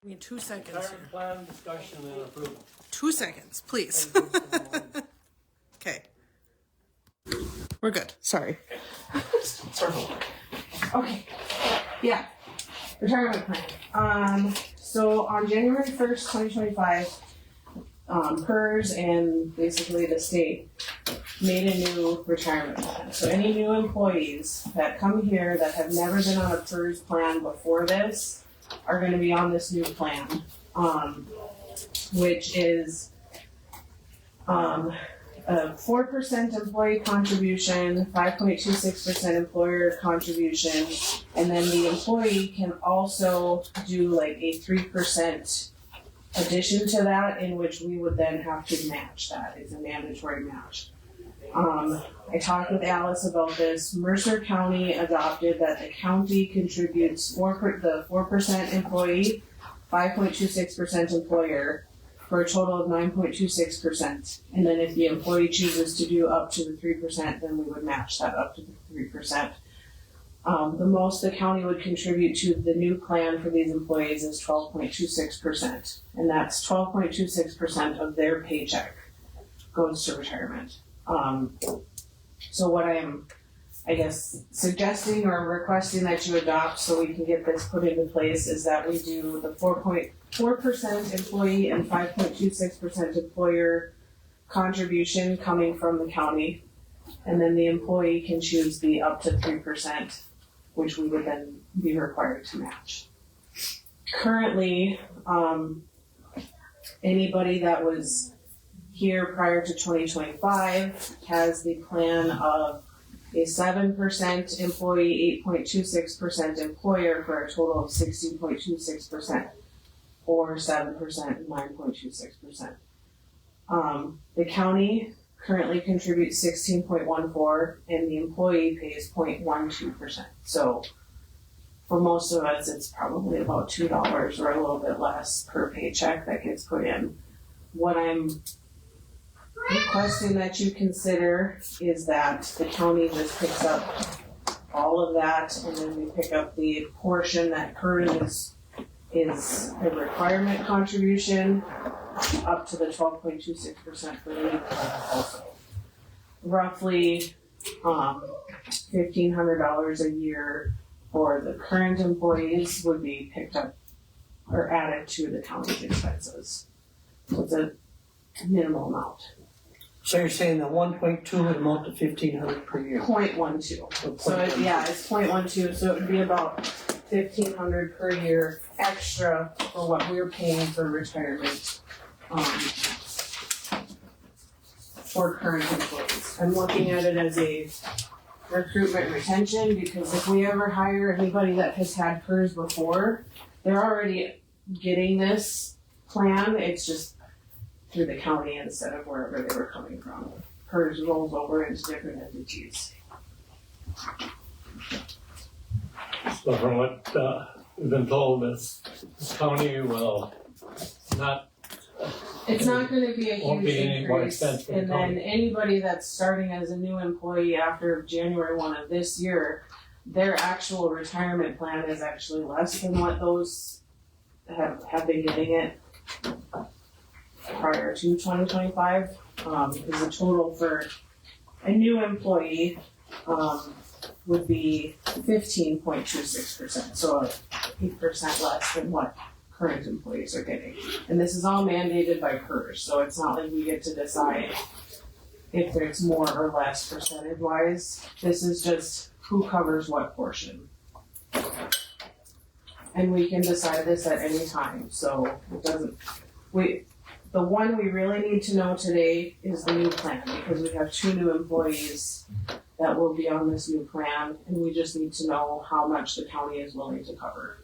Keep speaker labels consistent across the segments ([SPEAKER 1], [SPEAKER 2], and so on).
[SPEAKER 1] I mean, 2 seconds here.
[SPEAKER 2] Retirement plan discussion and approval.
[SPEAKER 1] 2 seconds, please. Okay. We're good. Sorry. Okay. Yeah. Retirement plan. So on January 1st, 2025, PERS and basically the state made a new retirement plan. So any new employees that come here that have never been on a PERS plan before this are going to be on this new plan, which is a 4% employee contribution, 5.26% employer contribution, and then the employee can also do like a 3% addition to that, in which we would then have to match that. It's a mandatory match. I talked with Alice about this. Mercer County adopted that the county contributes 4% employee, 5.26% employer, for a total of 9.26%. And then if the employee chooses to do up to the 3%, then we would match that up to the 3%. The most the county would contribute to the new plan for these employees is 12.26%. And that's 12.26% of their paycheck goes to retirement. So what I am, I guess, suggesting or requesting that you adopt so we can get this put into place is that we do the 4.4% employee and 5.26% employer contribution coming from the county. And then the employee can choose the up to 3%, which we would then be required to match. Currently, anybody that was here prior to 2025 has the plan of a 7% employee, 8.26% employer for a total of 16.26%, or 7% 9.26%. The county currently contributes 16.14% and the employee pays 0.12%. So for most of us, it's probably about $2 or a little bit less per paycheck that gets put in. What I'm requesting that you consider is that the county just picks up all of that, and then we pick up the portion that currently is a requirement contribution up to the 12.26% for the new plan also. Roughly $1,500 a year for the current employees would be picked up or added to the county's expenses. So it's a minimal amount.
[SPEAKER 2] So you're saying that 1.2 would amount to $1,500 per year?
[SPEAKER 1] 0.12. So it's 0.12. So it would be about $1,500 per year extra for what we're paying for retirement for current employees. I'm looking at it as a recruitment retention, because if we ever hire anybody that has had PERS before, they're already getting this plan. It's just through the county instead of wherever they were coming from. PERS rolls over into different entities.
[SPEAKER 3] So from what we've been told, this county will not.
[SPEAKER 1] It's not going to be a
[SPEAKER 3] won't
[SPEAKER 1] huge
[SPEAKER 3] be any more
[SPEAKER 1] increase.
[SPEAKER 3] expense for the
[SPEAKER 1] And then
[SPEAKER 3] county.
[SPEAKER 1] anybody that's starting as a new employee after January 1 of this year, their actual retirement plan is actually less than what those have been getting it prior to 2025. Because the total for a new employee would be 15.26%, so 8% less than what current employees are getting. And this is all mandated by PERS, so it's not like we get to decide if there's more or less percentage-wise. This is just who covers what portion. And we can decide this at any time, so it doesn't, the one we really need to know today is the new plan, because we have 2 new employees that will be on this new plan, and we just need to know how much the county is willing to cover.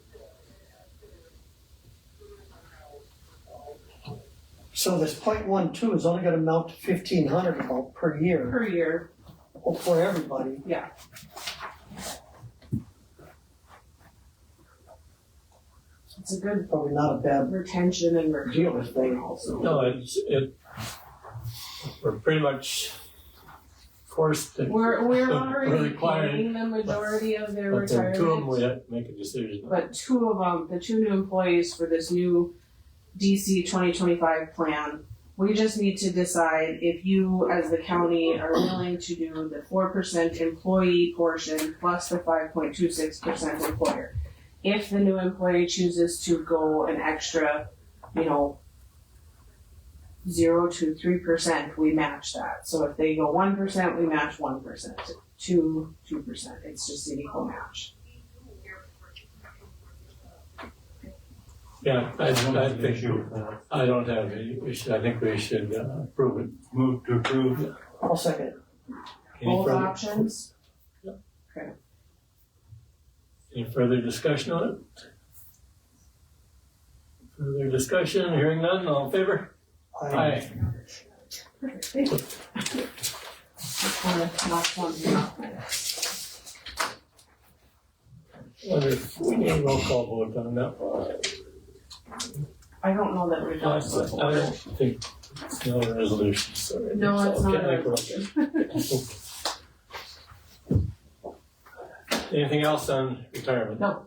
[SPEAKER 2] So this 0.12 is only gonna amount to $1,500 about per year
[SPEAKER 1] Per year,
[SPEAKER 2] for everybody.
[SPEAKER 1] yeah. It's a good
[SPEAKER 2] Probably not a bad
[SPEAKER 1] retention and recruitment thing also.
[SPEAKER 3] No, we're pretty much forced to.
[SPEAKER 1] We're already
[SPEAKER 3] required,
[SPEAKER 1] paying the majority of their
[SPEAKER 3] but then two of them, we
[SPEAKER 1] retirement.
[SPEAKER 3] have to make a decision.
[SPEAKER 1] But two of them, the two new employees for this new DC 2025 plan, we just need to decide if you, as the county, are willing to do the 4% employee portion plus the 5.26% employer. If the new employee chooses to go an extra, 0 to 3%, we match that. So if they go 1%, we match 1%. 2%. It's just an equal match.
[SPEAKER 3] Yeah, I think, I don't have any issue, I think we should approve it.
[SPEAKER 4] Move to approve.
[SPEAKER 2] I'll second it.
[SPEAKER 3] Any
[SPEAKER 1] Both
[SPEAKER 3] further-
[SPEAKER 1] options?
[SPEAKER 3] Any further discussion on it? Further discussion, hearing none, all in favor? Aye.
[SPEAKER 1] Thank you. Just wanna knock something out.
[SPEAKER 3] Wonder if we need a roll call vote on that one.
[SPEAKER 1] I don't know that we've done
[SPEAKER 3] I
[SPEAKER 1] this
[SPEAKER 3] don't
[SPEAKER 1] before.
[SPEAKER 3] think it's no resolution, so.
[SPEAKER 1] No, it's not
[SPEAKER 3] Okay,
[SPEAKER 1] a
[SPEAKER 3] we're
[SPEAKER 1] resolution.
[SPEAKER 3] Anything else on retirement?
[SPEAKER 1] No.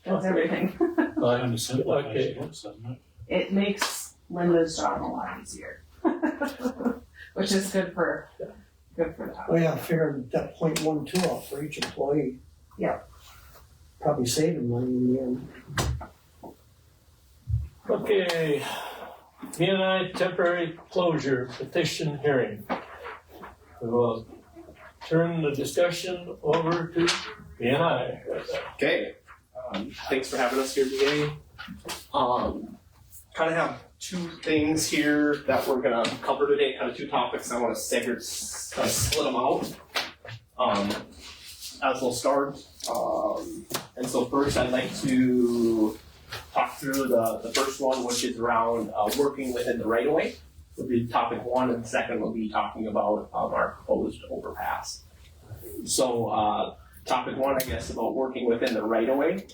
[SPEAKER 1] That's everything.
[SPEAKER 4] Kind of simplifies
[SPEAKER 3] Okay.
[SPEAKER 4] it, doesn't it?
[SPEAKER 1] It makes Linda's job a lot easier. Which is good for that.
[SPEAKER 2] Oh yeah, figuring that 0.12 off for each employee.
[SPEAKER 1] Yeah.
[SPEAKER 2] Probably saving money in the end.
[SPEAKER 3] Okay, BNI temporary closure petition hearing. We will turn the discussion over to BNI.
[SPEAKER 5] Okay, thanks for having us here today. Kind of have two things here that we're gonna cover today, kind of two topics. I want to split them out as we'll start. And so first I'd like to talk through the first one, which is around working within the right-of-way. Would be topic one, and the second will be talking about our proposed overpass. So topic one, I guess, about working within the right-of-way.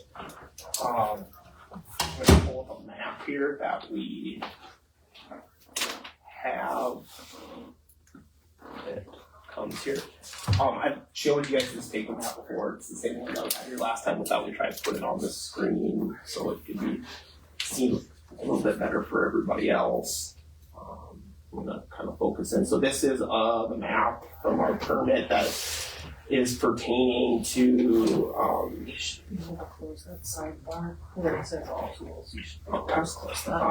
[SPEAKER 5] I'm going to pull up a map here that we have. It comes here. I've showed you guys this paper map before. It's the same one that we had here last time. Without we tried to put it on the screen so it could be seen a little bit better for everybody else. I'm going to kind of focus in. So this is the map from our permit that is pertaining to
[SPEAKER 1] You should be able to close that sidebar where it says all tools. You should just close that.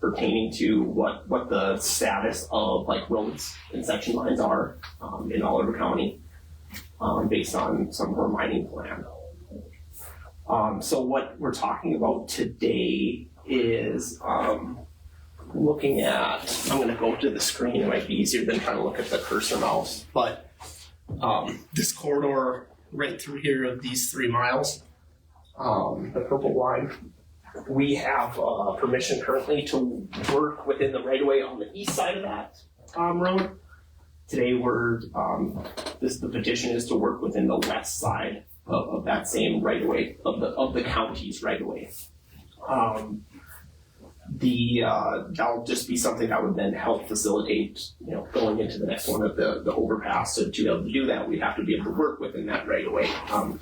[SPEAKER 5] pertaining to what the status of like roads and section lines are in Oliver County based on some of our mining plan. So what we're talking about today is looking at, I'm going to go to the screen, it might be easier than trying to look at the cursor mouse, but this corridor right through here of these 3 miles, the purple line, we have permission currently to work within the right-of-way on the east side of that road. Today the petition is to work within the west side of that same right-of-way, of the county's right-of-way. That'll just be something that would then help facilitate, going into the next one of the overpass. So to be able to do that, we'd have to be able to work within that right-of-way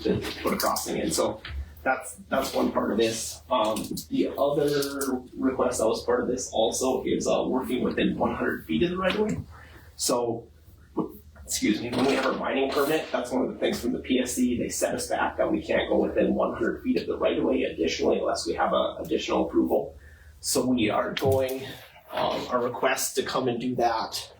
[SPEAKER 5] to put a crossing in. So that's one part of this. The other request that was part of this also is working within 100 feet of the right-of-way. So, when we have our mining permit, that's one of the things from the PSC. They set us back that we can't go within 100 feet of the right-of-way additionally unless we have additional approval. So we are going, our request to come and do that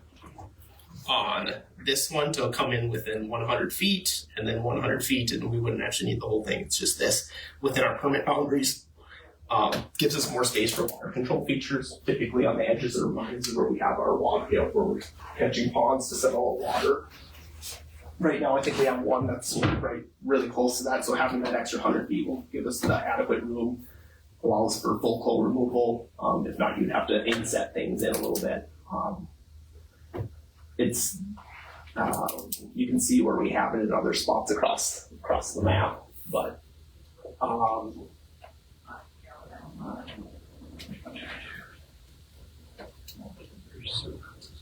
[SPEAKER 5] on this one, to come in within 100 feet and then 100 feet, and we wouldn't actually need the whole thing. It's just this within our permit boundaries. Gives us more space for water control features. Typically on the edges of the mines is where we have our water, where we're catching ponds to settle water. Right now, I think we have one that's really close to that. So having that extra 100 feet will give us the adequate room, allows for full coal removal. If not, you'd have to inset things in a little bit. It's you can see where we have it in other spots across the map, but.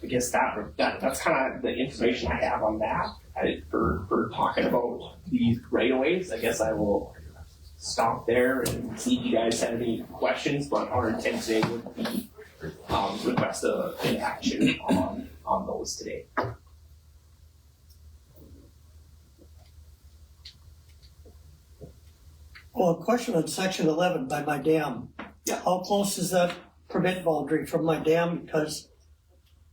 [SPEAKER 5] I guess that's kind of the information I have on that. For talking about these right of ways, I guess I will stop there and see if you guys have any questions. But our intent today would be request an action on those today.
[SPEAKER 2] Well, a question on section 11 by my dam.
[SPEAKER 5] Yeah.
[SPEAKER 2] How close is that permit boundary from my dam? Because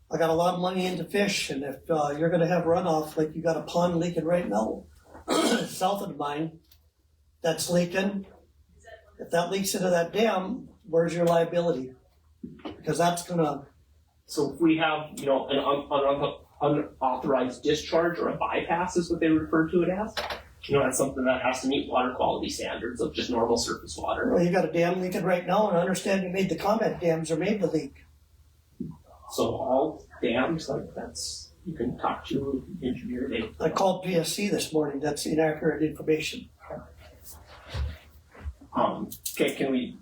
[SPEAKER 2] I got a lot of money into fish, and if you're gonna have runoff, like you got a pond leaking right now, south of mine, that's leaking. If that leaks into that dam, where's your liability? Because that's gonna,
[SPEAKER 5] So if we have, an unauthorized discharge or a bypass is what they refer to it as. That's something that has to meet water quality standards of just normal surface water.
[SPEAKER 2] well, you got a dam leaking right now, and I understand you made the comment dams are made to leak.
[SPEAKER 5] So all dams, like that's, you can talk to an engineer,
[SPEAKER 2] I called PSC this morning, that's inaccurate information.
[SPEAKER 5] Okay, can we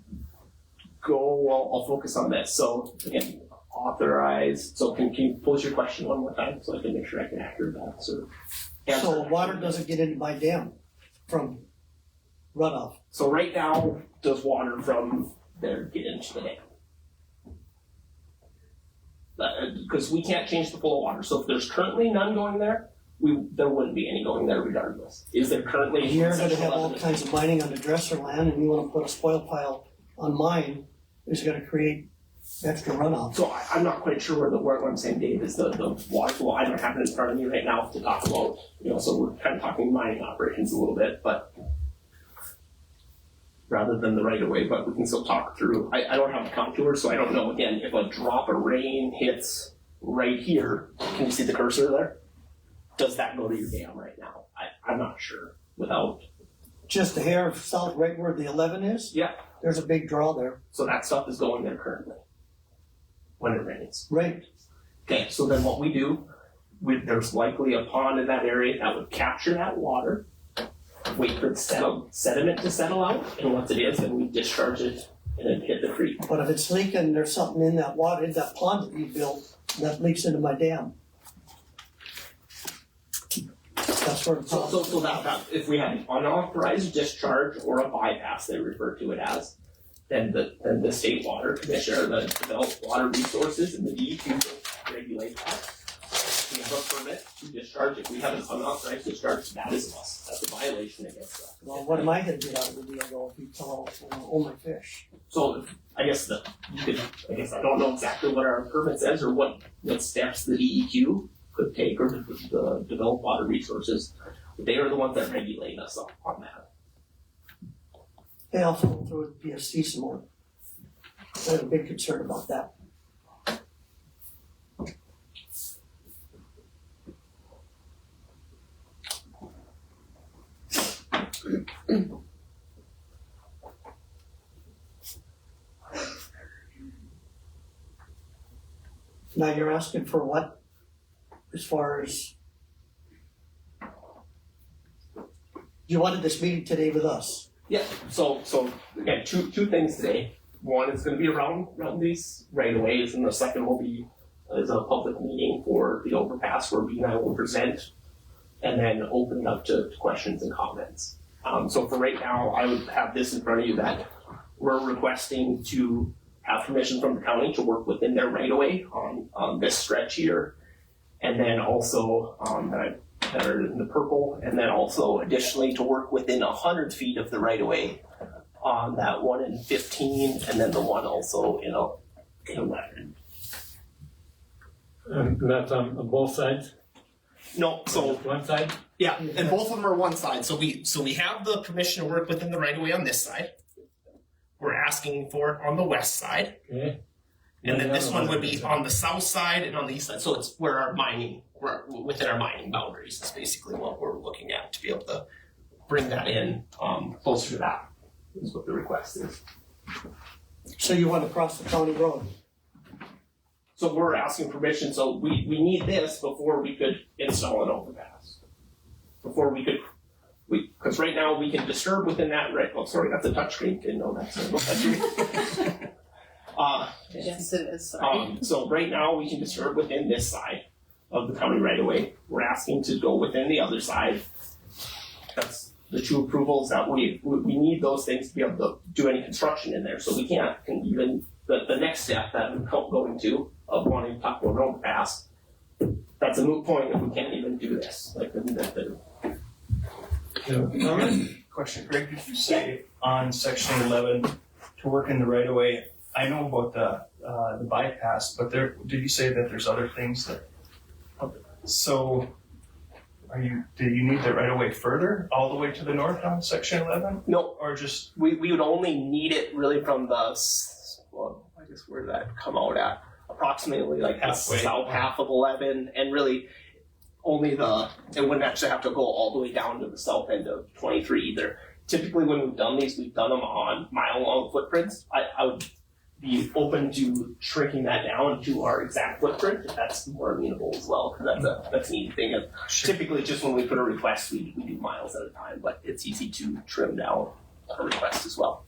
[SPEAKER 5] go, I'll focus on this. So again, authorized, so can you pose your question one more time so I can make sure I can accurate that, so.
[SPEAKER 2] So water doesn't get into my dam from runoff.
[SPEAKER 5] So right now, does water from there get into the dam? Because we can't change the flow of water, so if there's currently none going there, there wouldn't be any going there regardless. Is there currently?
[SPEAKER 2] You're gonna have all kinds of mining on the dresser land, and you wanna put a spoil pile on mine, is gonna create extra runoff.
[SPEAKER 5] So I'm not quite sure what I'm saying, Dave, is the water flow. I don't have it in front of me right now to talk about, so we're kind of talking mining operations a little bit, but rather than the right of way, but we can still talk through. I don't have a contour, so I don't know, again, if a drop of rain hits right here, can you see the cursor there? Does that go to your dam right now? I'm not sure without.
[SPEAKER 2] Just a hair south, right where the 11 is,
[SPEAKER 5] Yeah,
[SPEAKER 2] there's a big draw there.
[SPEAKER 5] so that stuff is going there currently when it rains.
[SPEAKER 2] Right,
[SPEAKER 5] Okay, so then what we do, there's likely a pond in that area that would capture that water, wait for the sediment to settle out, and once it is, then we discharge it and then hit the creek.
[SPEAKER 2] but if it's leaking, there's something in that water, in that pond that you built, that leaks into my dam. That's where the problem.
[SPEAKER 5] So that if we have an unauthorized discharge or a bypass, they refer to it as, then the state water commissioner, the developed water resources and the DEQ will regulate that. We have a permit to discharge. If we have an unauthorized discharge, that is us. That's a violation against that.
[SPEAKER 2] Well, what am I gonna get out of the deal though, if you tell all my fish?
[SPEAKER 5] So I guess I don't know exactly what our permit says or what steps the DEQ could take or the developed water resources. They are the ones that regulate us on that.
[SPEAKER 2] Hey, I'll follow through with PSC some more. I have a big concern about that. Now you're asking for what? As far as, you wanted this meeting today with us.
[SPEAKER 5] Yeah, so again, two things today. One is gonna be around these right of ways, and the second will be is a public meeting for the overpass where we and I will present and then open it up to questions and comments. So for right now, I would have this in front of you that we're requesting to have permission from the county to work within their right of way on this stretch here. And then also that are in the purple, and then also additionally to work within 100 feet of the right of way on that one in 15, and then the one also in 11.
[SPEAKER 3] And that's on both sides?
[SPEAKER 5] No, so
[SPEAKER 3] Just one side?
[SPEAKER 5] yeah, and both of them are one side. So we have the permission to work within the right of way on this side. We're asking for it on the west side.
[SPEAKER 3] Okay.
[SPEAKER 5] And then this one would be on the south side and on the east side. So it's we're within our mining boundaries is basically what we're looking at to be able to bring that in closer to that is what the request is.
[SPEAKER 2] So you want to cross the county road?
[SPEAKER 5] So we're asking permission, so we need this before we could install an overpass. Before we could, because right now we can disturb within that, right, oh sorry, that's a touchscreen, didn't know that's a touchscreen.
[SPEAKER 1] Yes, it is, sorry.
[SPEAKER 5] So right now, we can disturb within this side of the county right away. We're asking to go within the other side. That's the two approvals that we need those things to be able to do any construction in there. So we can't even, the next step that we're going to of wanting to talk about road pass, that's a moot point if we can't even do this. Like
[SPEAKER 6] Question, Greg, did you say on section 11 to work in the right of way? I know about the bypass, but did you say that there's other things that? So, do you need the right of way further, all the way to the north on section 11?
[SPEAKER 5] No,
[SPEAKER 6] Or just
[SPEAKER 5] we would only need it really from the, well, I guess where did that come out at? Approximately like the
[SPEAKER 6] Halfway.
[SPEAKER 5] south half of 11, and really only it wouldn't actually have to go all the way down to the south end of 23 either. Typically when we've done these, we've done them on mile-long footprints. I would be open to shrinking that down to our exact footprint if that's more amenable as well, because that's an easy thing. And typically just when we put a request, we do miles at a time, but it's easy to trim down a request as well.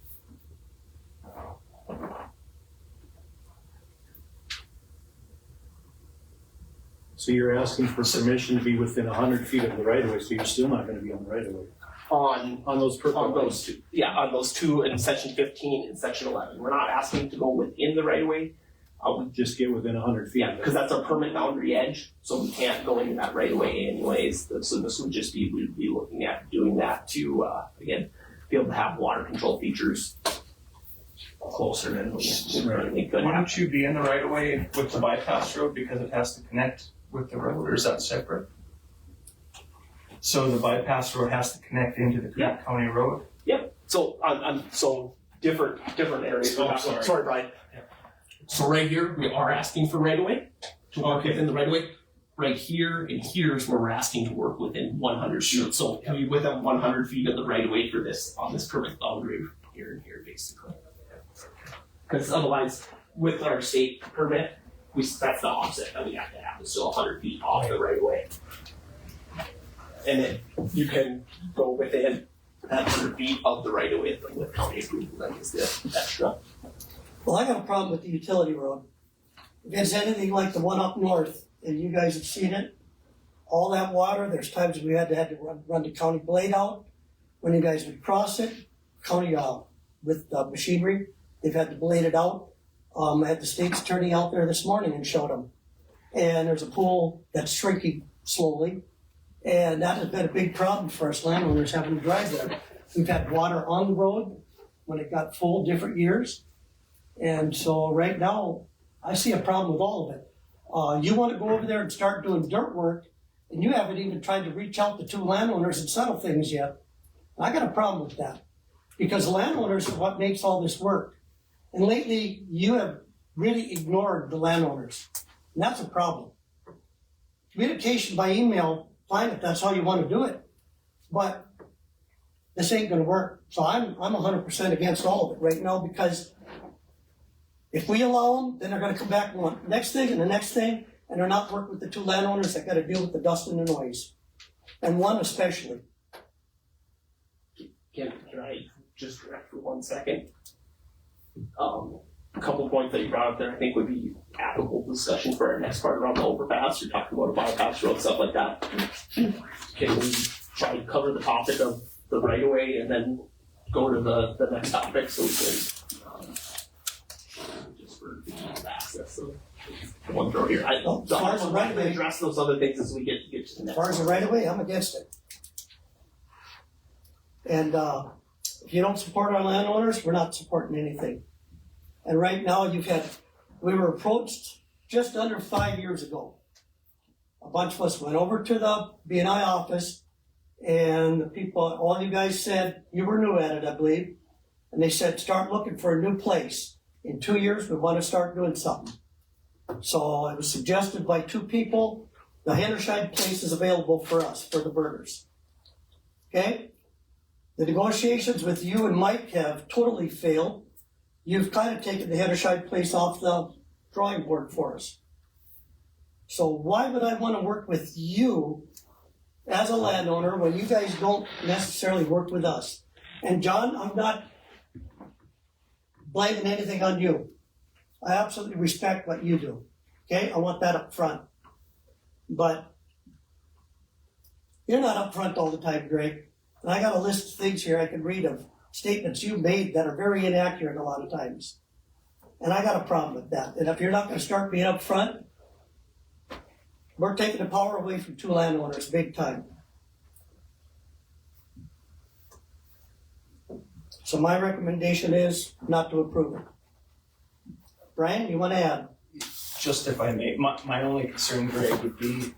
[SPEAKER 4] So you're asking for permission to be within 100 feet of the right of way, so you're still not gonna be on the right of way.
[SPEAKER 5] On
[SPEAKER 4] On those
[SPEAKER 5] two, yeah, on those two in section 15 and section 11. We're not asking to go within the right of way.
[SPEAKER 4] Just get within 100 feet.
[SPEAKER 5] Yeah, because that's our permit boundary edge, so we can't go into that right of way anyways. So this would just be, we'd be looking at doing that to, again, be able to have water control features closer than we currently could have.
[SPEAKER 6] wouldn't you be in the right of way with the bypass road because it has to connect with the road, or is that separate? So the bypass road has to connect into the
[SPEAKER 5] Yeah.
[SPEAKER 6] county road?
[SPEAKER 5] So so different areas.
[SPEAKER 6] Oh, sorry.
[SPEAKER 5] Sorry, Brian.
[SPEAKER 6] Yeah.
[SPEAKER 5] So right here, we are asking for right of way to work
[SPEAKER 6] Okay.
[SPEAKER 5] within the right of way. Right here and here's where we're asking to work within 100 feet. So can we within 100 feet of the right of way for this on this permit boundary here and here basically. Because otherwise, with our state permit, that's the offset that we have to have. It's still 100 feet off the right of way. And then you can go within that 100 feet of the right of way with county approval. That is the extra.
[SPEAKER 2] Well, I got a problem with the utility road. If it's anything like the one up north, and you guys have seen it, all that water, there's times we had to run the county blade out. When you guys would cross it, county, with machinery, they've had to blade it out. I had the state's attorney out there this morning and showed them. And there's a pool that's shrinking slowly. And that has been a big problem for us landowners having to drive there. We've had water on the road when it got full different years. And so right now, I see a problem with all of it. You want to go over there and start doing dirt work, and you haven't even tried to reach out to two landowners and settle things yet. I got a problem with that, because landowners are what makes all this work. And lately, you have really ignored the landowners, and that's a problem. Communication by email, fine if that's how you want to do it, but this ain't gonna work. So I'm 100% against all of it right now, because if we allow them, then they're gonna come back and want the next thing and the next thing, and they're not working with the two landowners that gotta deal with the dust and the noise. And one especially.
[SPEAKER 5] Can I just direct for 1 second? A couple points that you brought up there I think would be applicable discussion for our next part around the overpass. You're talking about a bypass road, stuff like that. Can we try to cover the topic of the right of way and then go to the next topic so we can just for the access. So one throw here.
[SPEAKER 2] As far as the right of way,
[SPEAKER 5] address those other things as we get to the
[SPEAKER 2] as
[SPEAKER 5] next.
[SPEAKER 2] far as the right of way, I'm against it. And if you don't support our landowners, we're not supporting anything. And right now, we were approached just under 5 years ago. A bunch of us went over to the B&I office, and the people, all you guys said, you were new at it, I believe, and they said, start looking for a new place. In 2 years, we want to start doing something. So it was suggested by two people, the Hendershide place is available for us, for the burgers. Okay? The negotiations with you and Mike have totally failed. You've kind of taken the Hendershide place off the drawing board for us. So why would I want to work with you as a landowner when you guys don't necessarily work with us? And John, I'm not blaming anything on you. I absolutely respect what you do, okay? I want that up front. But you're not up front all the time, Greg. And I got a list of things here I can read of statements you made that are very inaccurate a lot of times. And I got a problem with that. And if you're not gonna start being up front, we're taking the power away from two landowners big time. So my recommendation is not to approve it. Brian, you wanna add?
[SPEAKER 6] Just if I may, my only concern, Greg, would be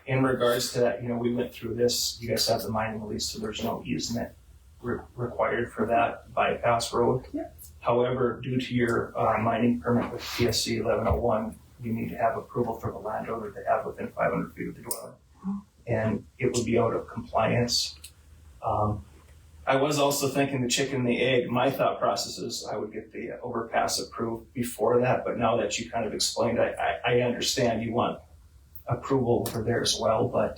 [SPEAKER 6] in regards to that, we went through this, you guys have the mining lease, so there's no easement required for that bypass road.
[SPEAKER 1] Yeah.
[SPEAKER 6] However, due to your mining permit with PSC 1101, you need to have approval for the landowner to have within 500 feet of the dwelling. And it would be out of compliance. I was also thinking the chicken and the egg. My thought process is I would get the overpass approved before that, but now that you kind of explained, I understand you want approval for there as well, but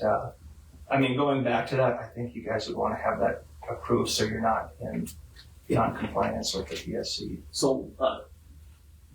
[SPEAKER 6] going back to that, I think you guys would want to have that approved so you're not in non-compliance with the PSC.
[SPEAKER 5] So,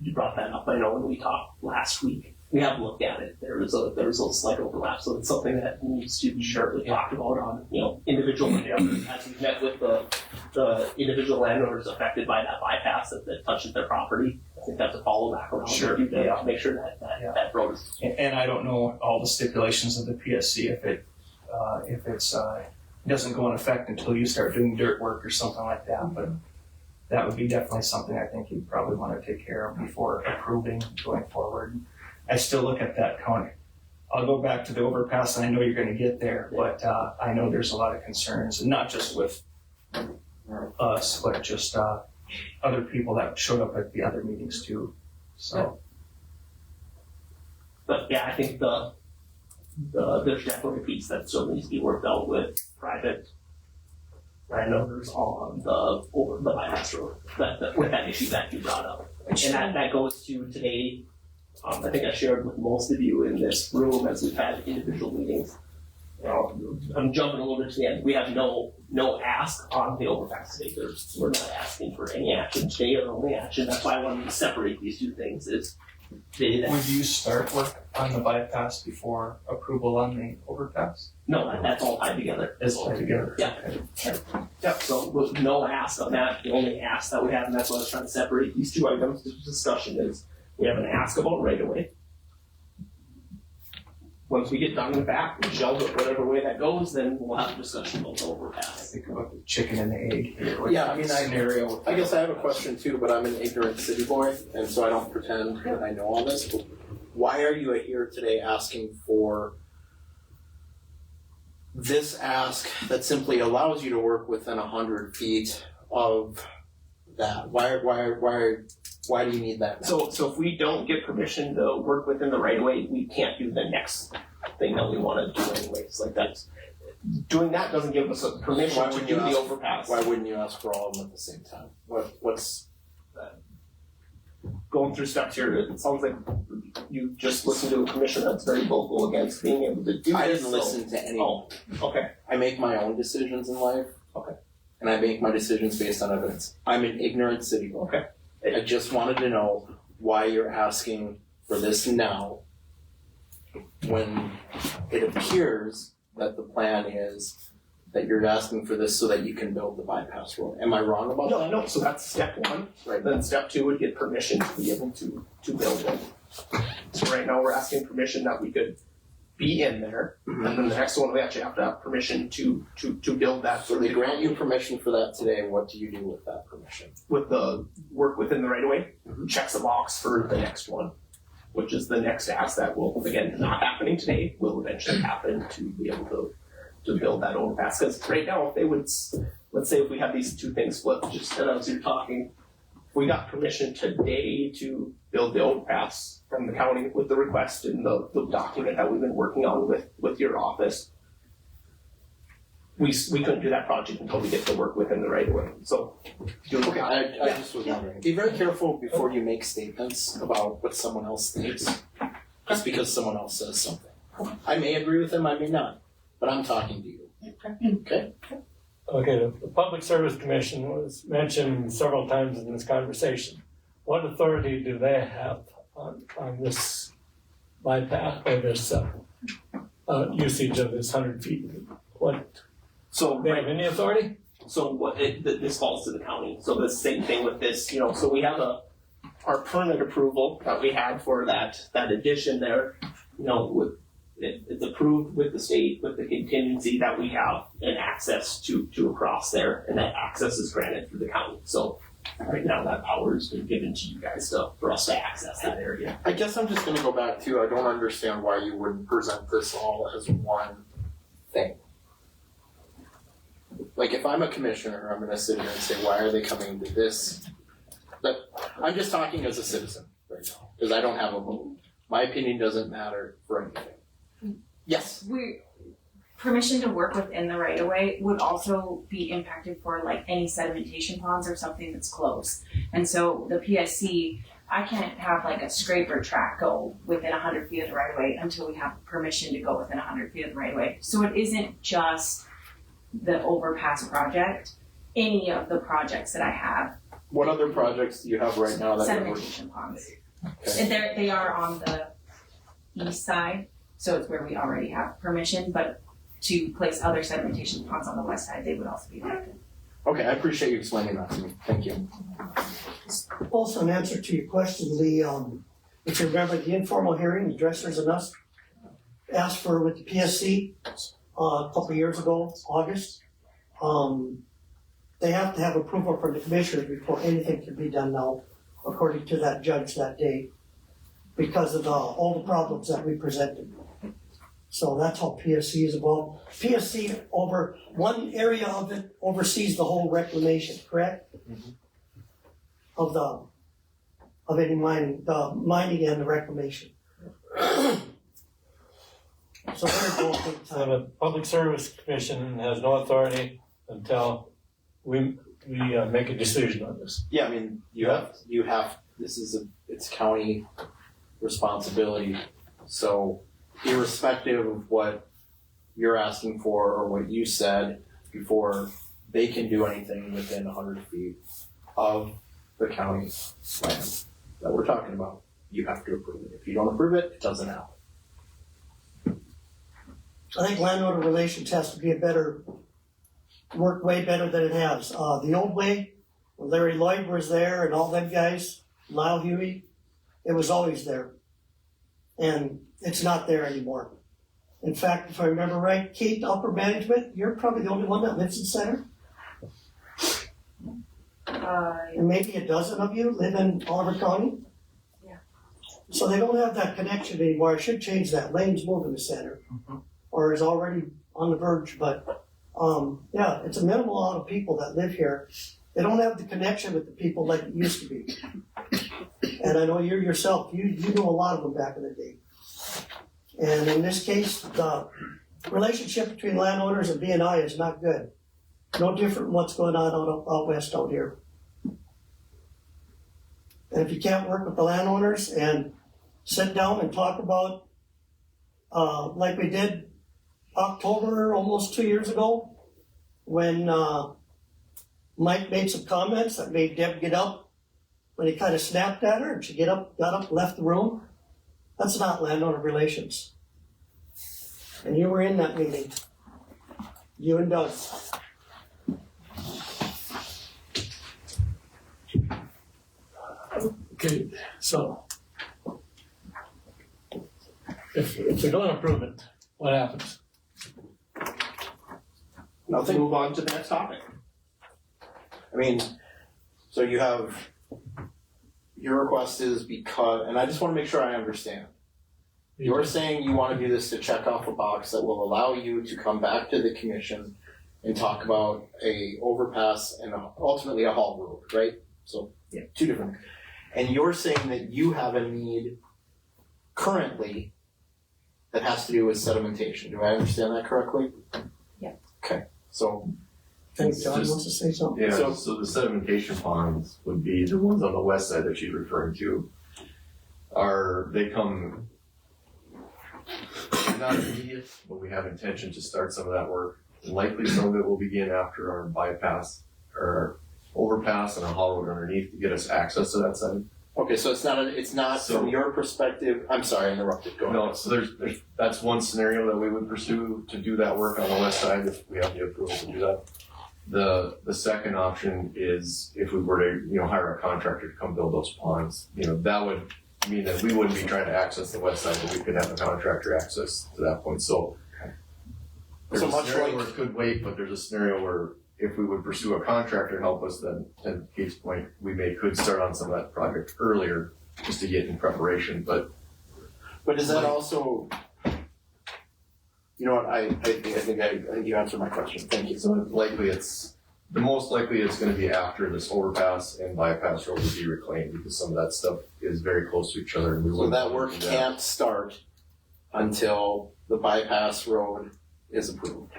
[SPEAKER 5] you brought that up, I know when we talked last week, we have looked at it, there was a slight overlap, so it's something that needs to be sharply talked about on, individual, as we've met with the individual landowners affected by that bypass that touches their property. I think that's a follow back around.
[SPEAKER 6] Sure,
[SPEAKER 5] to
[SPEAKER 6] yeah.
[SPEAKER 5] make sure that road is.
[SPEAKER 6] And I don't know all the stipulations of the PSC if it's doesn't go in effect until you start doing dirt work or something like that, but that would be definitely something I think you'd probably want to take care of before approving going forward. I still look at that county. I'll go back to the overpass, and I know you're going to get there, but I know there's a lot of concerns, and not just with us, but just other people that showed up at the other meetings too. So,
[SPEAKER 5] But yeah, I think there's definitely a piece that still needs to be worked out with private landowners on the bypass road, with that issue that you brought up. And that goes to today, I think I shared with most of you in this room as we've had individual meetings. I'm jumping a little bit to the end. We have no ask on the overpass today. We're not asking for any action today or only action. That's why I wanted to separate these two things is
[SPEAKER 6] would you start work on the bypass before approval on the overpass?
[SPEAKER 5] no, that's all tied together.
[SPEAKER 6] It's all together.
[SPEAKER 5] Yeah. Yep, so with no ask on that, the only ask that we have, and that's why I was trying to separate these two items to discussion is we have an ask about right away. Once we get done with that, we shelve it whatever way that goes, then we'll have a discussion about the overpass.
[SPEAKER 6] Think about the chicken and the egg here.
[SPEAKER 7] Yeah, I mean,
[SPEAKER 6] scenario.
[SPEAKER 7] I guess I have a question too, but I'm an ignorant city boy, and so I don't pretend that I know all this. But why are you here today asking for this ask that simply allows you to work within 100 feet of that? Why do you need that now?
[SPEAKER 5] So if we don't get permission to work within the right of way, we can't do the next thing that we want to do anyways. Like doing that doesn't give us a permission to do the overpass.
[SPEAKER 7] Why wouldn't you ask for all of them at the same time? What's
[SPEAKER 5] going through steps here? It sounds like you just listened to a commissioner that's very vocal against being able to do
[SPEAKER 7] I
[SPEAKER 5] this.
[SPEAKER 7] didn't listen to anyone.
[SPEAKER 5] Oh, okay.
[SPEAKER 7] I make my own decisions in life.
[SPEAKER 5] Okay.
[SPEAKER 7] And I make my decisions based on evidence. I'm an ignorant city boy.
[SPEAKER 5] Okay.
[SPEAKER 7] I just wanted to know why you're asking for this now when it appears that the plan is that you're asking for this so that you can build the bypass road. Am I wrong about that?
[SPEAKER 5] No, so that's step one, right? Then step two would get permission to be able to build it. So right now we're asking permission that we could be in there, and then the next one we actually have to have permission to build that.
[SPEAKER 7] So they grant you permission for that today. What do you do with that permission?
[SPEAKER 5] With the work within the right of way, checks the box for the next one, which is the next ask that will, again, not happening today, will eventually happen to be able to build that overpass. Because right now, if they would, let's say if we have these two things flipped, just as you're talking, if we got permission today to build the overpass from the county with the request and the document that we've been working on with your office, we couldn't do that project until we get to work within the right of way. So,
[SPEAKER 7] Okay, I just was wondering. Be very careful before you make statements about what someone else thinks, just because someone else says something. I may agree with them, I may not, but I'm talking to you. Okay?
[SPEAKER 3] Okay, the Public Service Commission was mentioned several times in this conversation. what authority do they have on this bypass or this usage of this 100 feet? What,
[SPEAKER 5] So
[SPEAKER 3] they have any authority?
[SPEAKER 5] So this falls to the county. So the same thing with this, so we have our permit approval that we had for that addition there, it's approved with the state, with the contingency that we have and access to across there, and that access is granted through the county. So right now that power has been given to you guys for us to access that area.
[SPEAKER 7] I guess I'm just gonna go back to, I don't understand why you wouldn't present this all as one thing. Like, if I'm a commissioner, I'm gonna sit here and say, why are they coming to this? But I'm just talking as a citizen right now, because I don't have a vote. My opinion doesn't matter for anything. Yes?
[SPEAKER 8] Permission to work within the right of way would also be impacted for like any sedimentation ponds or something that's close. And so the PSC, I can't have like a scraper track go within 100 feet of the right of way until we have permission to go within 100 feet of the right of way. So it isn't just the overpass project, any of the projects that I have.
[SPEAKER 7] What other projects do you have right now that you're working?
[SPEAKER 8] Sedimentation ponds.
[SPEAKER 7] Okay.
[SPEAKER 8] And they are on the east side, so it's where we already have permission, but to place other sedimentation ponds on the west side, they would also be affected.
[SPEAKER 7] Okay, I appreciate you explaining that to me. Thank you.
[SPEAKER 2] Also, in answer to your question, Lee, if you remember the informal hearing, the Dressers and us asked for with the PSC a couple of years ago, August. They have to have approval from the commissioners before anything can be done now, according to that judge that day, because of all the problems that we presented. So that's all PSC is about. PSC over one area of it oversees the whole reclamation, correct?
[SPEAKER 7] Mhm.
[SPEAKER 2] Of any mining, the mining and the reclamation. So they're involved big
[SPEAKER 3] So
[SPEAKER 2] time.
[SPEAKER 3] the Public Service Commission has no authority until we make a decision on this.
[SPEAKER 7] Yeah, I mean, you have, it's county responsibility. So irrespective of what you're asking for or what you said before, they can do anything within 100 feet of the county land that we're talking about. You have to approve it. If you don't approve it, it doesn't happen.
[SPEAKER 2] I think landowner relations has to be work way better than it has. The old way, when Larry Lloyd was there and all them guys, Lyle Huey, it was always there. And it's not there anymore. In fact, if I remember right, Kate, upper management, you're probably the only one that lives in Center. And maybe a dozen of you live in Oliver County.
[SPEAKER 8] Yeah.
[SPEAKER 2] So they don't have that connection anymore. I should change that. Lane's moving to Center. Or is already on the verge, but yeah, it's a minimal amount of people that live here. They don't have the connection with the people like it used to be. And I know you yourself, you knew a lot of them back in the day. And in this case, the relationship between landowners and BNI is not good. No different than what's going on out west out here. And if you can't work with the landowners and sit down and talk about, like we did October, almost 2 years ago, when Mike made some comments that made Deb get up, when he kind of snapped at her and she got up, left the room. That's not landowner relations. And you were in that meeting. You and Doug.
[SPEAKER 3] Okay, so if we don't approve it, what happens?
[SPEAKER 5] Let's move on to the next topic.
[SPEAKER 7] I mean, so you have, your request is because, and I just want to make sure I understand. You're saying you want to do this to check off a box that will allow you to come back to the commission and talk about a overpass and ultimately a haul road, right? So,
[SPEAKER 5] Yeah.
[SPEAKER 7] two different. And you're saying that you have a need currently that has to do with sedimentation. Do I understand that correctly?
[SPEAKER 8] Yeah.
[SPEAKER 7] Okay, so
[SPEAKER 2] I think John wants to say something.
[SPEAKER 9] Yeah,
[SPEAKER 7] So-
[SPEAKER 9] so the sedimentation ponds would be the ones on the west side that she's referring to. They come not immediate, but we have intention to start some of that work. Likely some of it will begin after our bypass or overpass and a haul road underneath to get us access to that side.
[SPEAKER 7] Okay, so it's not
[SPEAKER 9] So-
[SPEAKER 7] from your perspective, I'm sorry, I interrupted, go ahead.
[SPEAKER 9] No, so there's, that's one scenario that we would pursue to do that work on the west side if we have the approval to do that. The second option is if we were to, hire a contractor to come build those ponds, that would mean that we wouldn't be trying to access the west side, but we could have a contractor access to that point, so. There's
[SPEAKER 7] So
[SPEAKER 9] a
[SPEAKER 7] much
[SPEAKER 9] scenario
[SPEAKER 7] like-
[SPEAKER 9] where it could wait, but there's a scenario where if we would pursue a contractor to help us, then to Kate's point, we could start on some of that project earlier, just to get in preparation, but
[SPEAKER 7] But is that also, you know what, I think you answered my question, thank you.
[SPEAKER 9] so the most likely it's gonna be after this overpass and bypass road would be reclaimed, because some of that stuff is very close to each other, and we
[SPEAKER 7] So
[SPEAKER 9] wouldn't
[SPEAKER 7] that
[SPEAKER 9] want
[SPEAKER 7] work
[SPEAKER 9] to do
[SPEAKER 7] can't start until the bypass road is approved.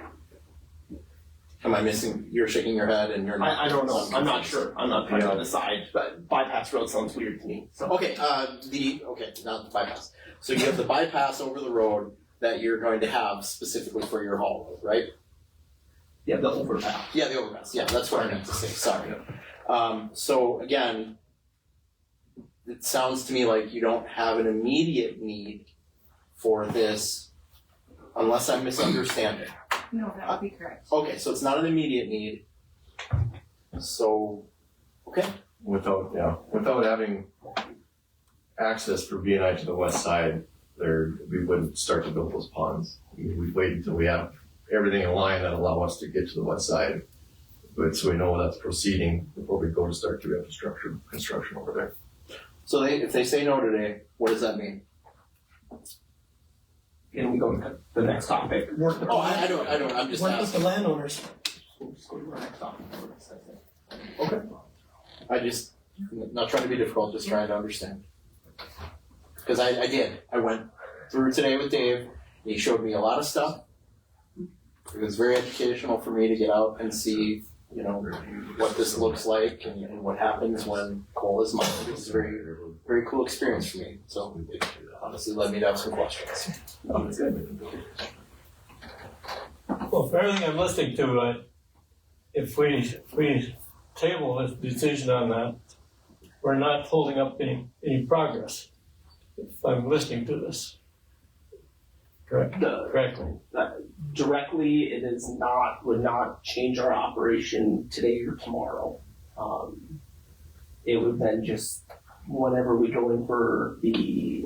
[SPEAKER 7] Am I missing, you're shaking your head and you're not?
[SPEAKER 5] I don't know, I'm not sure, I'm not trying to decide, but bypass road sounds weird to me, so.
[SPEAKER 7] Okay, not the bypass. So you have the bypass over the road that you're going to have specifically for your haul, right?
[SPEAKER 5] Yeah, the overpass.
[SPEAKER 7] Yeah, the overpass, yeah, that's what I meant to say, sorry. So again, it sounds to me like you don't have an immediate need for this, unless I'm misunderstanding.
[SPEAKER 8] No, that would be correct.
[SPEAKER 7] Okay, so it's not an immediate need. So, okay,
[SPEAKER 9] without having access for BNI to the west side, we wouldn't start to build those ponds. We'd wait until we have everything in line that allow us to get to the west side. But so we know that's proceeding before we go to start doing infrastructure construction over there.
[SPEAKER 7] so if they say no today, what does that mean?
[SPEAKER 5] And we go to the next topic.
[SPEAKER 2] Work with the
[SPEAKER 7] Oh, I don't, I'm just
[SPEAKER 2] Work with the
[SPEAKER 7] asking.
[SPEAKER 2] landowners.
[SPEAKER 5] We'll just go to the next topic.
[SPEAKER 7] I'm not trying to be difficult, just trying to understand. Because I went through today with Dave, he showed me a lot of stuff. It was very educational for me to get out and see, what this looks like and what happens when coal is mined. It was a very, very cool experience for me, so it honestly led me to have some questions.
[SPEAKER 5] Oh, that's good.
[SPEAKER 3] Well, for everything I'm listening to, if we table this decision on that, we're not holding up any progress. If I'm listening to this correctly.
[SPEAKER 5] Directly, it would not change our operation today or tomorrow. It would then just, whenever we go in for the,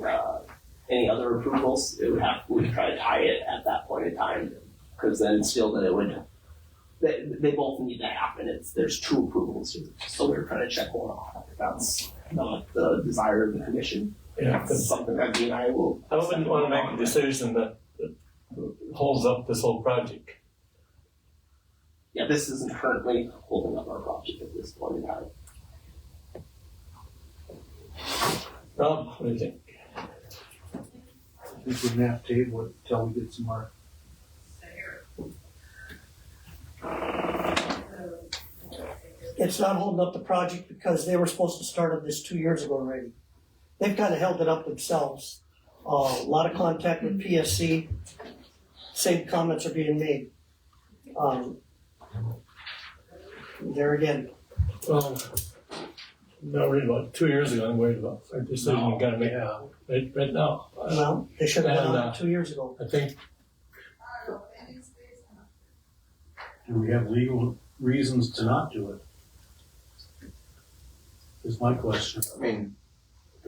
[SPEAKER 5] any other approvals, we'd try to tie it at that point in time. Cause then still that it would, they both need to happen, there's two approvals here, so we're trying to check one off. That's not the desire of the commission.
[SPEAKER 3] Yeah,
[SPEAKER 5] It's something that me and I will.
[SPEAKER 3] I wouldn't want to make a decision that holds up this whole project.
[SPEAKER 5] Yeah, this isn't currently holding up our project at this point in time.
[SPEAKER 3] Rob, what do you think?
[SPEAKER 4] I think we're gonna have to table it until we get some more.
[SPEAKER 2] It's not holding up the project because they were supposed to start on this 2 years ago already. They've kind of held it up themselves. A lot of contact with PSC, same comments are being made. There again,
[SPEAKER 3] Well, not worried about 2 years ago, I'm worried about our decision we gotta make right now.
[SPEAKER 2] well, they should have done
[SPEAKER 3] And,
[SPEAKER 2] it 2 years ago.
[SPEAKER 3] I think
[SPEAKER 4] And we have legal reasons to not do it. Is my question.
[SPEAKER 7] I mean,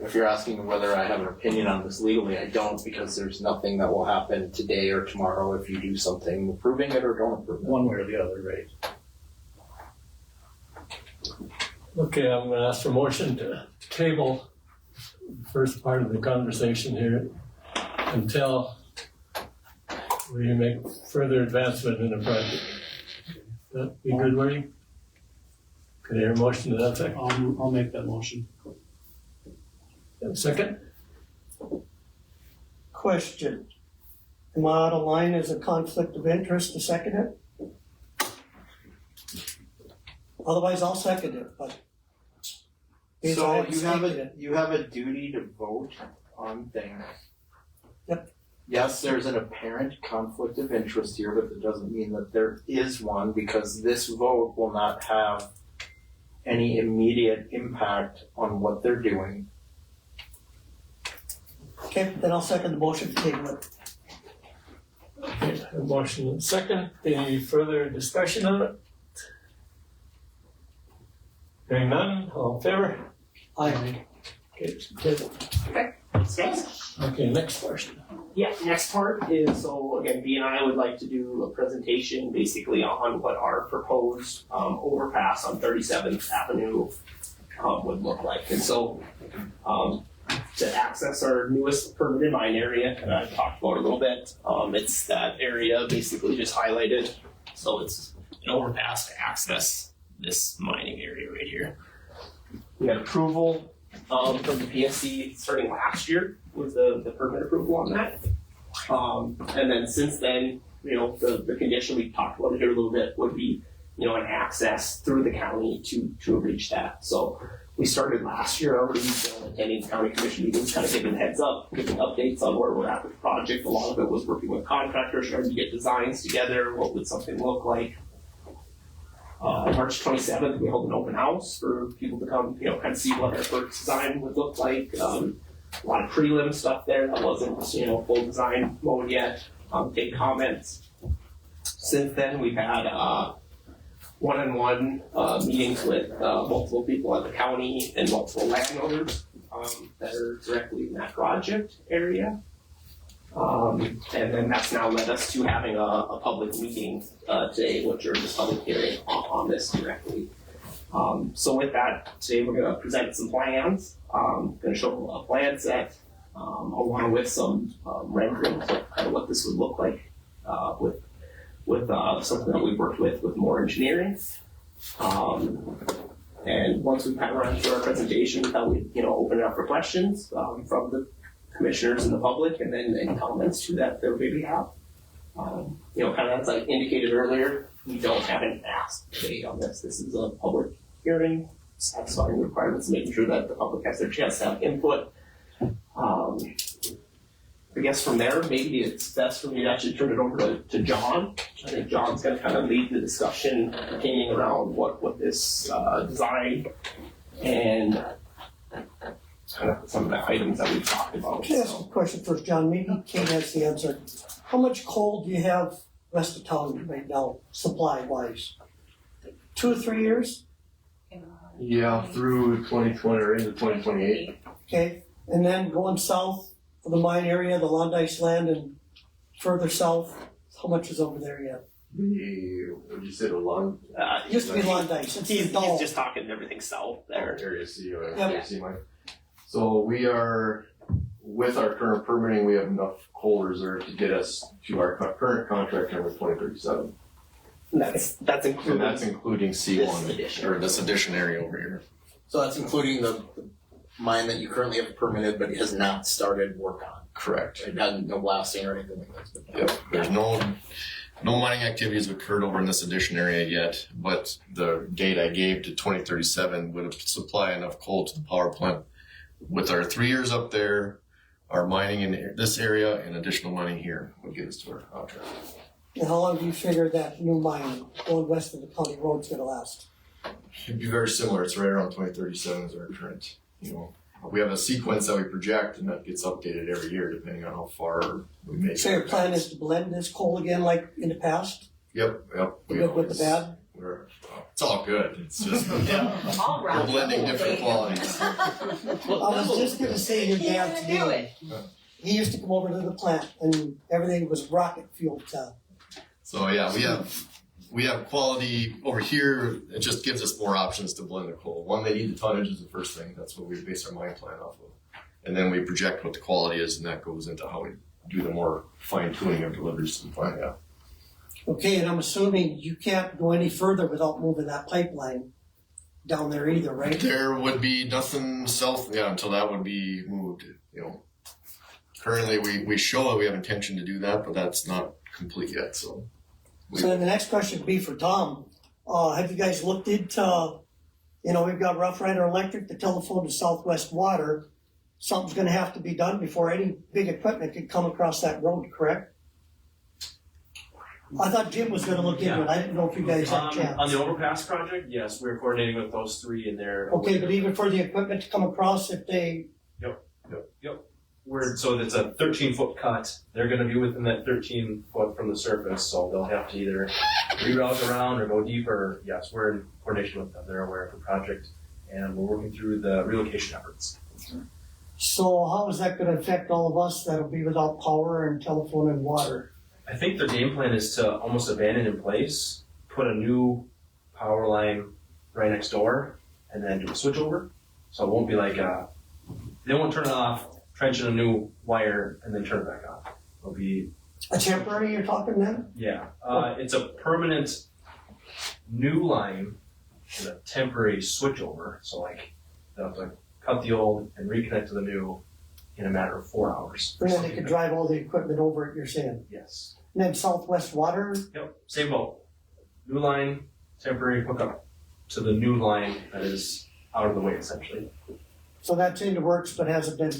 [SPEAKER 7] if you're asking whether I have an opinion on this legally, I don't, because there's nothing that will happen today or tomorrow if you do something approving it or don't approve it.
[SPEAKER 4] One way or the other, right?
[SPEAKER 3] okay, I'm gonna ask for motion to table the first part of the conversation here until we make further advancement in the project. That be good, Wayne? Could I hear a motion to that effect?
[SPEAKER 4] I'll make that motion.
[SPEAKER 3] Have a second?
[SPEAKER 2] Question. Am I out of line as a conflict of interest to second it? Otherwise, I'll second it, but. Means I
[SPEAKER 7] So
[SPEAKER 2] haven't stated it.
[SPEAKER 7] you have a duty to vote on things.
[SPEAKER 2] Yep.
[SPEAKER 7] Yes, there's an apparent conflict of interest here, but that doesn't mean that there is one, because this vote will not have any immediate impact on what they're doing.
[SPEAKER 2] Okay, then I'll second the motion to table it.
[SPEAKER 3] Okay, a motion and second. Any further discussion on it? Hearing none, all in favor?
[SPEAKER 2] Aye.
[SPEAKER 3] Okay, good.
[SPEAKER 5] Thanks.
[SPEAKER 3] Okay, next question.
[SPEAKER 5] Yeah, next part is, so again, B and I would like to do a presentation basically on what our proposed overpass on 37th Avenue would look like. And so to access our newest permitted mine area, and I've talked about it a little bit, it's that area basically just highlighted. So it's an overpass to access this mining area right here. We had approval from the PSC starting last year with the permit approval on that. And then since then, you know, the condition we talked about it here a little bit would be, you know, an access through the county to reach that. So we started last year already, you know, attending county commission meetings, kind of giving heads up, giving updates on where we're at with the project. A lot of it was working with contractors, trying to get designs together. What would something look like? March 27th, we held an open house for people to come, you know, kind of see what our first design would look like. A lot of prelim stuff there that wasn't, you know, full design mode yet. Take comments. Since then, we've had one-on-one meetings with multiple people at the county and multiple landowners that are directly in that project area. And then that's now led us to having a public meeting today, which are just public hearing on this directly. So with that, today we're going to present some plans. Going to show a plan set along with some renderings of kind of what this would look like with something that we've worked with more engineering. And once we kind of run through our presentation, we thought we'd, you know, open it up for questions from the commissioners and the public, and then any comments to that maybe have. You know, kind of as I indicated earlier, we don't have an ask today on this. This is a public hearing, satisfying the requirements, making sure that the public has their chance to have input. I guess from there, maybe it's best for me to actually turn it over to John. I think John's going to kind of lead the discussion pertaining around what this design and kind of some of the items that we've talked about.
[SPEAKER 2] Can I ask a question first, John? Maybe Kate has the answer. How much coal do you have west of town right now, supply-wise? 2 or 3 years?
[SPEAKER 9] Yeah, through 2020 or into 2028.
[SPEAKER 2] Okay, and then going south of the mine area, the Londice land, and further south, how much is over there yet?
[SPEAKER 9] What did you say, the long
[SPEAKER 2] It used to be Londice, it's
[SPEAKER 5] He's
[SPEAKER 2] Dull.
[SPEAKER 5] just talking everything south there.
[SPEAKER 9] area C or
[SPEAKER 2] Yep.
[SPEAKER 9] area C mine? So we are, with our current permitting, we have enough coal reserve to get us to our current contract number 2037.
[SPEAKER 5] And that's including.
[SPEAKER 9] And that's including
[SPEAKER 5] this
[SPEAKER 9] C1,
[SPEAKER 5] addition.
[SPEAKER 9] or this addition area over here.
[SPEAKER 7] So that's including the mine that you currently have permitted but has not started work on.
[SPEAKER 9] Correct.
[SPEAKER 7] It hasn't, no blasting or anything like that's been done.
[SPEAKER 9] Yep, there's no mining activities occurred over in this addition area yet, but the date I gave to 2037 would supply enough coal to the power plant. With our 3 years up there, our mining in this area and additional mining here would get us to our contract.
[SPEAKER 2] And how long do you figure that new mine going west of the county road's gonna last?
[SPEAKER 9] It'd be very similar. It's right around 2037 is our current, you know. We have a sequence that we project and that gets updated every year depending on how far we make it.
[SPEAKER 2] So your plan is to blend this coal again like in the past?
[SPEAKER 9] Yep.
[SPEAKER 2] The good with the bad?
[SPEAKER 9] It's all good. It's just
[SPEAKER 8] All
[SPEAKER 9] we're
[SPEAKER 8] right.
[SPEAKER 9] blending different qualities.
[SPEAKER 2] I was just gonna say your dad's deal. He used to come over to the plant and everything was rocket fuel to.
[SPEAKER 9] So yeah, we have quality over here. It just gives us more options to blend the coal. One, they need the tonnage is the first thing. That's what we base our mine plan off of. And then we project what the quality is, and that goes into how we do the more fine tuning of deliveries to the plant. Yeah.
[SPEAKER 2] Okay, and I'm assuming you can't go any further without moving that pipeline down there either, right?
[SPEAKER 9] There would be nothing south, until that would be moved. You know, currently we show that we have intention to do that, but that's not complete yet. So.
[SPEAKER 2] So then the next question would be for Tom. Have you guys looked into, you know, we've got Rough Rider Electric, the telephone to Southwest Water. Something's gonna have to be done before any big equipment could come across that road, correct? I thought Jim was gonna look into it. I didn't know if you guys had a chance.
[SPEAKER 10] On the overpass project, yes, we're coordinating with those three in there.
[SPEAKER 2] Okay, but even for the equipment to come across, if they,
[SPEAKER 10] so it's a 13-foot cut. They're gonna be within that 13 foot from the surface, so they'll have to either reroute around or go deeper. Yes, we're in coordination with them. They're aware of the project, and we're working through the relocation efforts.
[SPEAKER 2] So how is that gonna affect all of us that'll be without power and telephone and water?
[SPEAKER 10] I think their game plan is to almost abandon in place, put a new power line right next door, and then do a switch over. So it won't be like they won't turn it off, trench in a new wire, and then turn it back on. It'll be
[SPEAKER 2] A temporary you're talking then?
[SPEAKER 10] it's a permanent new line and a temporary switch over. So like they'll have to cut the old and reconnect to the new in a matter of 4 hours.
[SPEAKER 2] And then they could drive all the equipment over it, you're saying?
[SPEAKER 10] Yes.
[SPEAKER 2] And then Southwest Water,
[SPEAKER 10] Yep. Same boat. New line, temporary hookup to the new line that is out of the way essentially.
[SPEAKER 2] so that's in the works but hasn't been,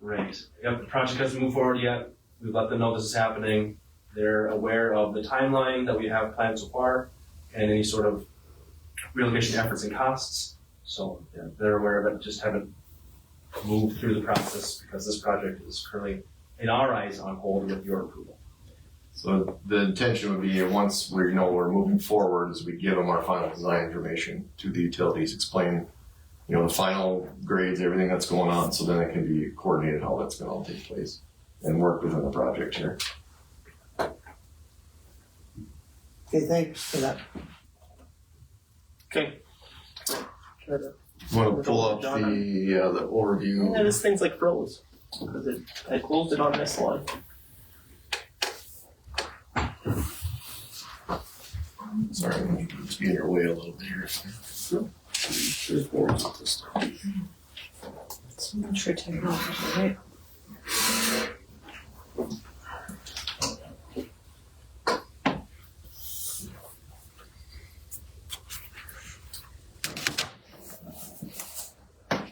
[SPEAKER 10] Right. Yep, the project hasn't moved forward yet. We've let them know this is happening. They're aware of the timeline that we have planned so far and any sort of relocation efforts and costs. So yeah, they're aware of it, just haven't moved through the process because this project is currently, in our eyes, on hold with your approval.
[SPEAKER 9] So the intention would be, once we're moving forward, is we give them our final design information to the utilities, explain, the final grades, everything that's going on, so then it can be coordinated how that's gonna all take place and work within the project here.
[SPEAKER 2] okay, thanks for that.
[SPEAKER 5] Okay.
[SPEAKER 9] You wanna pull up the overview?
[SPEAKER 5] Yeah, this thing's like froze because I closed it on this one.
[SPEAKER 9] Sorry, I'm just being your way a little bit here.
[SPEAKER 5] There's boards with this stuff.
[SPEAKER 1] It's much for technology, right?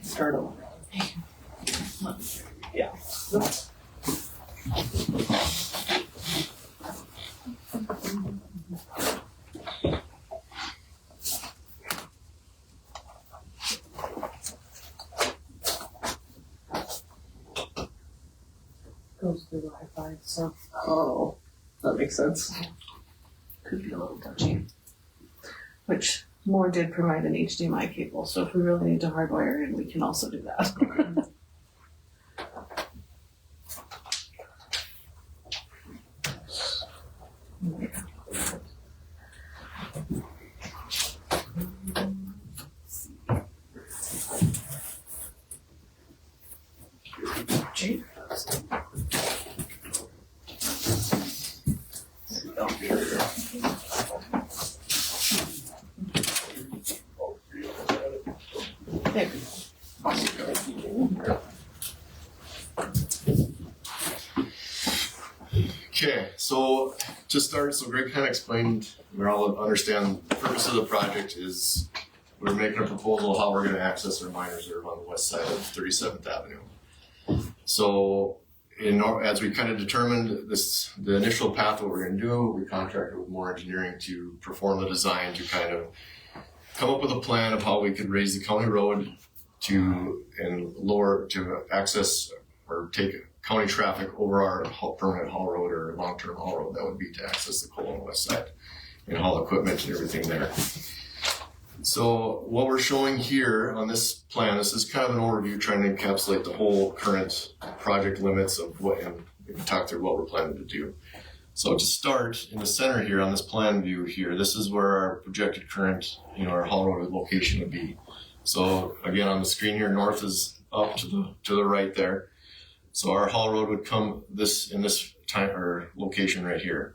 [SPEAKER 5] Start over. Yeah.
[SPEAKER 1] Goes through Wi-Fi, so
[SPEAKER 5] Oh, that makes sense. Could be a little touchy.
[SPEAKER 1] which Moore did provide an HDMI cable, so if we really need to hardwire it, we can also do that. Gee. There.
[SPEAKER 9] Okay, so to start, Greg kind of explained, we all understand the purpose of the project is we're making a proposal how we're going to access our mine reserve on the west side of 37th Avenue. So as we kind of determined the initial path, what we're going to do, we contracted with Moore Engineering to perform the design to kind of come up with a plan of how we could raise the county road to access or take county traffic over our permanent haul road or long-term haul road. That would be to access the coal on the west side and haul equipment and everything there. So what we're showing here on this plan, this is kind of an overview trying to encapsulate the whole current project limits of what, and we can talk through what we're planning to do. So to start, in the center here on this plan view here, this is where our projected current, our haul road location would be. So again, on the screen here, north is up to the right there. So our haul road would come in this time or location right here.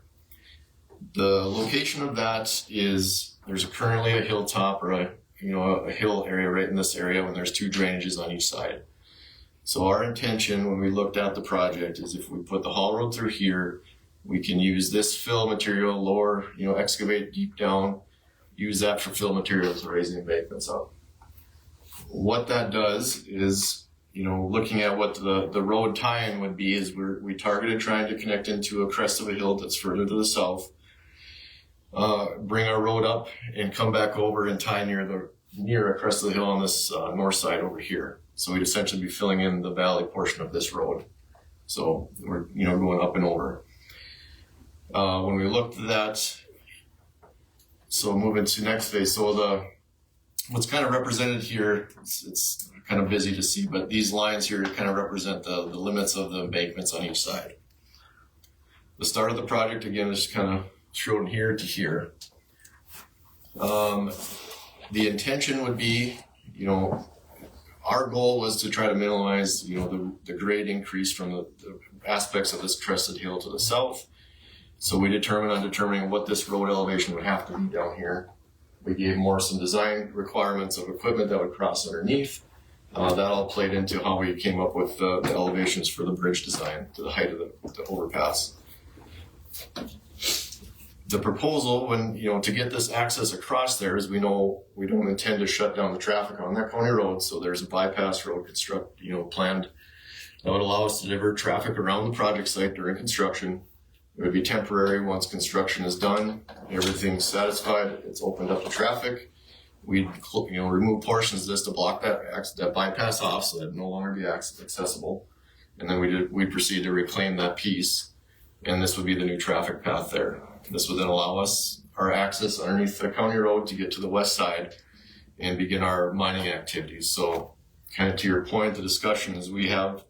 [SPEAKER 9] The location of that is there's currently a hilltop or a hill area right in this area when there's two drainages on each side. So our intention when we looked at the project is if we put the haul road through here, we can use this fill material, lower, excavate deep down, use that for fill materials to raise the embankments up. What that does is, looking at what the road tie-in would be is we targeted trying to connect into a crest of a hill that's further to the south, bring our road up and come back over and tie near a crest of the hill on this north side over here. So we'd essentially be filling in the valley portion of this road So we're, going up and over. When we looked at that, so moving to next phase, so what's kind of represented here, it's kind of busy to see, but these lines here kind of represent the limits of the embankments on each side. The start of the project, again, is kind of shown here to here. The intention would be, our goal was to try to minimize, the grade increase from the aspects of this crested hill to the south. So we determining what this road elevation would have to be down here. We gave more some design requirements of equipment that would cross underneath. That all played into how we came up with the elevations for the bridge design to the height of the overpass. The proposal, to get this access across there, is we know we don't intend to shut down the traffic on that county road. So there's a bypass road planned that would allow us to divert traffic around the project site during construction. It would be temporary. Once construction is done, everything's satisfied, it's opened up to traffic. We'd remove portions of this to block that bypass off so that it no longer be accessible. And then we'd proceed to reclaim that piece. And this would be the new traffic path there. This would then allow us our access underneath the county road to get to the west side and begin our mining activities. So kind of to your point, the discussion is we have,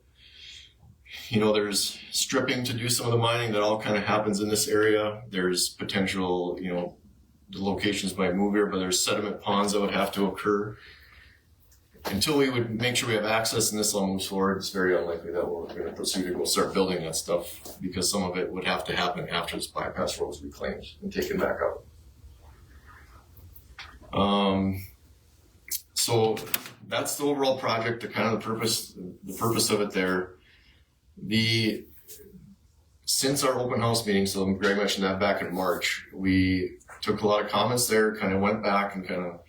[SPEAKER 9] there's stripping to do some of the mining that all kind of happens in this area. There's potential, the locations might move here, but there's sediment ponds that would have to occur. Until we would make sure we have access and this all moves forward, it's very unlikely that we're going to proceed to go start building that stuff, because some of it would have to happen after this bypass road is reclaimed and taken back out. So that's the overall project, the purpose of it there. Since our open house meeting, so Greg mentioned that back in March, we took a lot of comments there, kind of went back and kind of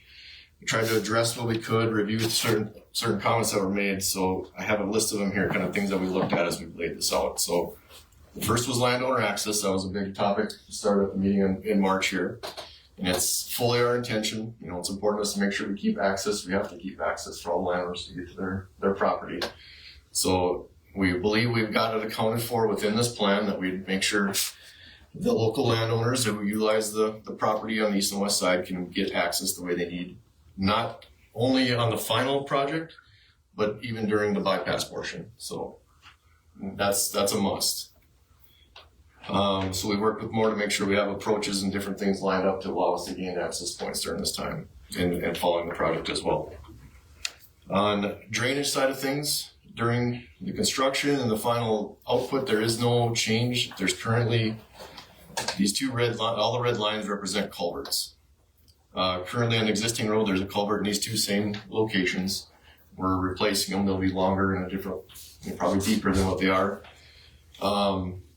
[SPEAKER 9] tried to address what we could, review certain comments that were made. So I have a list of them here, kind of things that we looked at as we laid this out. So the first was landowner access. That was a big topic to start at the meeting in March here. And it's fully our intention. It's important to us to make sure we keep access. We have to keep access for all landowners to get to their property. So we believe we've got it accounted for within this plan, that we'd make sure the local landowners who utilize the property on the east and west side can get access the way they need. Not only on the final project, but even during the bypass portion. So that's a must. So we worked with Moore to make sure we have approaches and different things lined up to allow us to gain access points during this time and following the project as well. On the drainage side of things, during the construction and the final output, there is no change. There's currently these two all the red lines represent culverts. Currently on the existing road, there's a culvert in these two same locations. We're replacing them. They'll be longer and probably deeper than what they are.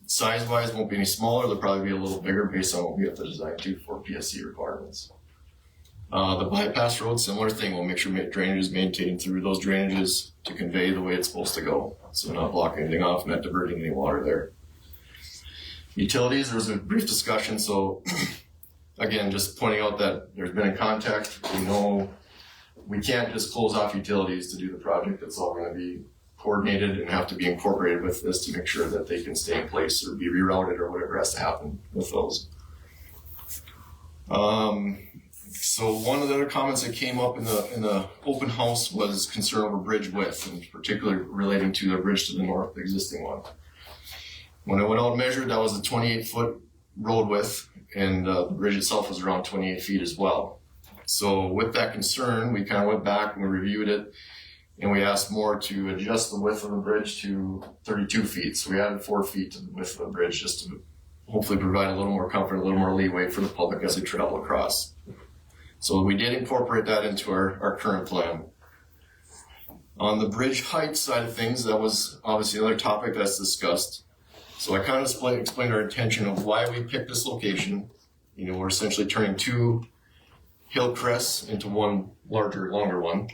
[SPEAKER 9] Size-wise, won't be any smaller. They'll probably be a little bigger based on what we have to design to for PSC requirements. The bypass road, similar thing. We'll make sure drainage is maintained through those drainages to convey the way it's supposed to go. So not blocking anything off, not diverting any water there. Utilities, there was a brief discussion. So again, just pointing out that there's been a contact. We know we can't just close off utilities to do the project. It's all going to be coordinated and have to be incorporated with this to make sure that they can stay in place or be rerouted or whatever has to happen with those. So one of the other comments that came up in the open house was concern over bridge width, and particularly relating to the bridge to the north, the existing one. When I went out and measured, that was a 28-foot road width, and the bridge itself was around 28 feet as well. So with that concern, we kind of went back and we reviewed it, and we asked Moore to adjust the width of the bridge to 32 feet. So we added 4 feet to the width of the bridge just to hopefully provide a little more comfort, a little more leeway for the public as they travel across. So we did incorporate that into our current plan. On the bridge height side of things, that was obviously another topic that's discussed. So I kind of explained our intention of why we picked this location. We're essentially turning two hill crests into one longer one.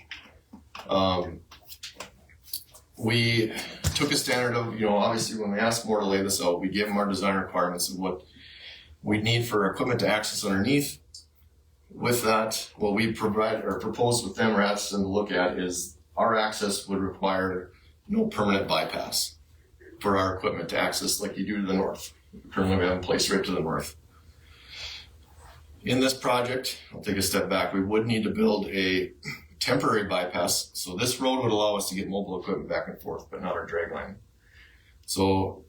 [SPEAKER 9] We took a standard of, obviously when we asked Moore to lay this out, we gave them our design requirements of what we need for equipment to access underneath. With that, what we provide or propose with them or ask them to look at is our access would require no permanent bypass. for our equipment to access like you do to the north. Currently we have in place right to the north. In this project, I'll take a step back, we would need to build a temporary bypass. So this road would allow us to get mobile equipment back and forth, but not our drag line. So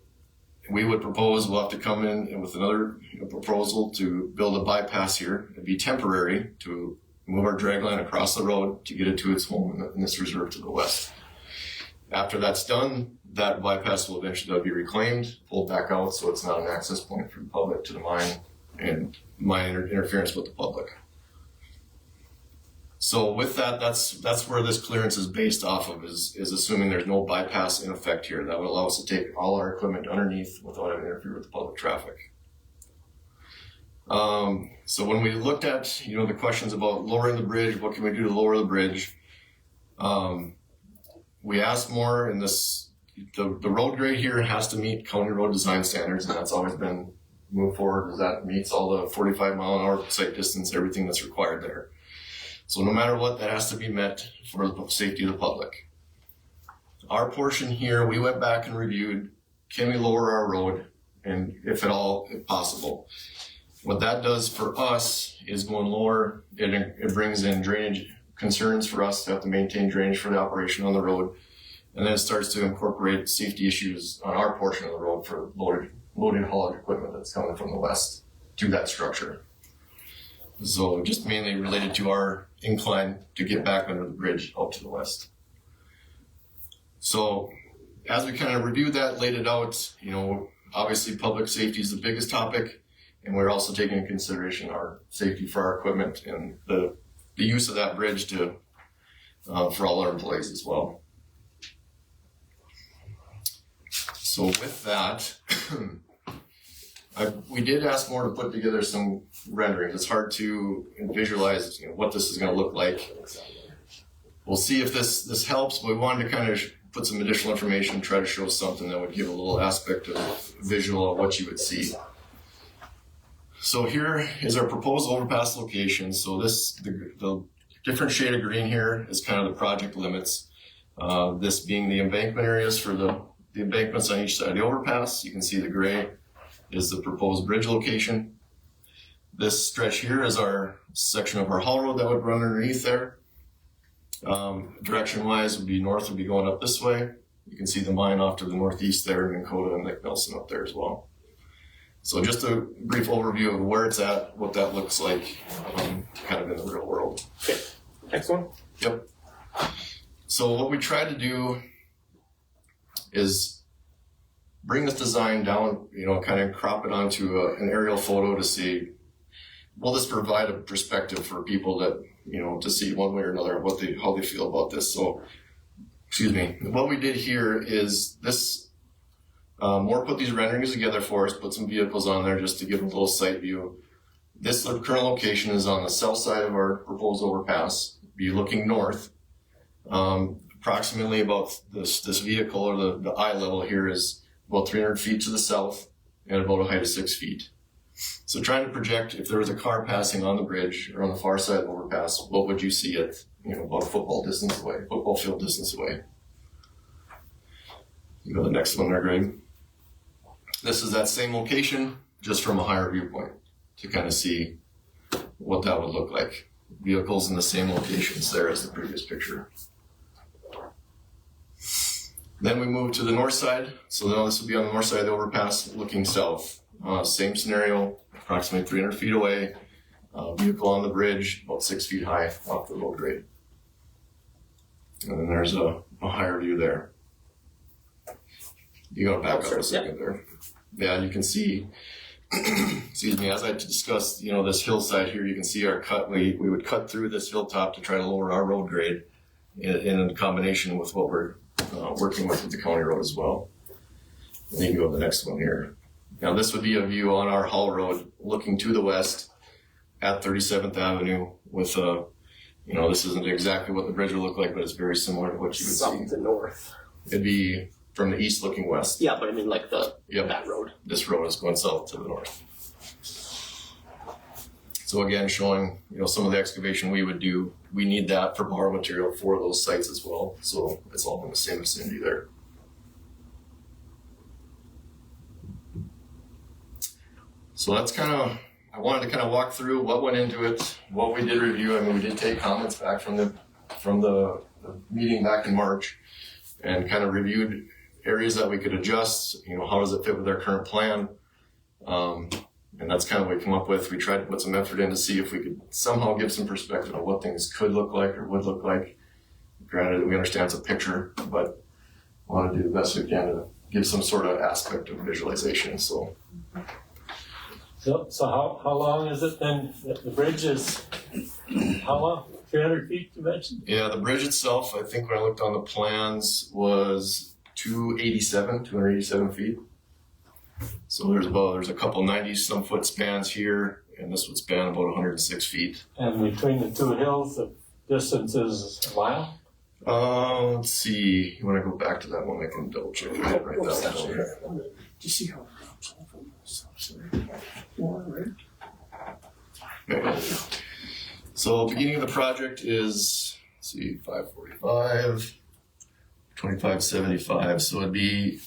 [SPEAKER 9] we would propose, we'll have to come in with another proposal to build a bypass here. It'd be temporary to move our drag line across the road to get it to its home in this reserve to the west. After that's done, that bypass will eventually be reclaimed, pulled back out so it's not an access point for the public to the mine and mine interference with the public. So with that, that's where this clearance is based off of, is assuming there's no bypass in effect here. That would allow us to take all our equipment underneath without having to interfere with the public traffic. So when we looked at, the questions about lowering the bridge, what can we do to lower the bridge? We asked more in this, the road grade here has to meet county road design standards, and that's always been moved forward, as that meets all the 45-mile-an-hour sight distance, everything that's required there. So no matter what, that has to be met for the safety of the public. Our portion here, we went back and reviewed, can we lower our road, and if at all, if possible. What that does for us is going lower, it brings in drainage concerns for us to have to maintain drainage for the operation on the road. And then it starts to incorporate safety issues on our portion of the road for loading haulage equipment that's coming from the west to that structure. So just mainly related to our incline to get back under the bridge out to the west. So as we kind of reviewed that, laid it out, obviously public safety is the biggest topic, and we're also taking into consideration our safety for our equipment and the use of that bridge to for all our employees as well. So with that, we did ask more to put together some renderings. It's hard to visualize what this is going to look like. We'll see if this helps, but we wanted to kind of put some additional information, try to show something that would give a little aspect of visual of what you would see. So here is our proposed overpass location. So the different shade of green here is kind of the project limits. This being the embankment areas for the embankments on each side of the overpass. You can see the gray is the proposed bridge location. This stretch here is our section of our haul road that would run underneath there. Direction wise would be north, would be going up this way. You can see the mine off to the northeast there, and Dakota and Lake Nelson up there as well. So just a brief overview of where it's at, what that looks like, kind of in the real world.
[SPEAKER 5] Okay, next one.
[SPEAKER 9] Yep. So what we tried to do is bring this design down, kind of crop it onto an aerial photo to see, will this provide a perspective for people that, to see one way or another how they feel about this. So, what we did here is this, Moore put these renderings together for us, put some vehicles on there just to give a little sight view. This current location is on the south side of our proposed overpass, be looking north. Approximately about this vehicle, or the eye level here, is about 300 feet to the south and about a height of 6 feet. So trying to project, if there was a car passing on the bridge or on the far side of the overpass, what would you see it, about a football field distance away. You go to the next one there, Greg. This is that same location, just from a higher viewpoint, to kind of see what that would look like. Vehicles in the same locations there as the previous picture. Then we move to the north side. So now this would be on the north side of the overpass looking south. Same scenario, approximately 300 feet away. Vehicle on the bridge, about 6 feet high off the road grade. And then there's a higher view there. You gotta back up a second there. Yeah, you can see, as I discussed, this hillside here, you can see our cut. We would cut through this hilltop to try to lower our road grade in combination with what we're working with the county road as well. And you can go to the next one here. Now this would be a view on our haul road looking to the west at 37th Avenue with this isn't exactly what the bridge would look like, but it's very similar to what you would see.
[SPEAKER 5] To the north.
[SPEAKER 9] It'd be from the east looking west.
[SPEAKER 5] Yeah, but I mean like that road.
[SPEAKER 9] This road is going south to the north. So again, showing, some of the excavation we would do. We need that for bar material for those sites as well. So it's all in the same vicinity there. So that's I wanted to kind of walk through what went into it, what we did review. I mean, we did take comments back from the meeting back in March and kind of reviewed areas that we could adjust, how does it fit with our current plan? And that's kind of what we came up with. We tried to put some effort in to see if we could somehow give some perspective on what things could look like or would look like. Granted, we understand it's a picture, but I want to do the best we can to give some sort of aspect of visualization. So
[SPEAKER 3] how long is it then? The bridge is, how long? 300 feet you mentioned?
[SPEAKER 9] yeah, the bridge itself, I think when I looked on the plans, was 287 feet. So there's a couple 90-some foot spans here, and this would span about 106 feet.
[SPEAKER 3] And between the two hills, the distance is a mile?
[SPEAKER 9] Let's see. You want to go back to that one? I can double check. I write that down here.
[SPEAKER 2] Do you see how it drops off on the south side?
[SPEAKER 9] Okay. So beginning of the project is, let's see, 545, 2575. So it'd be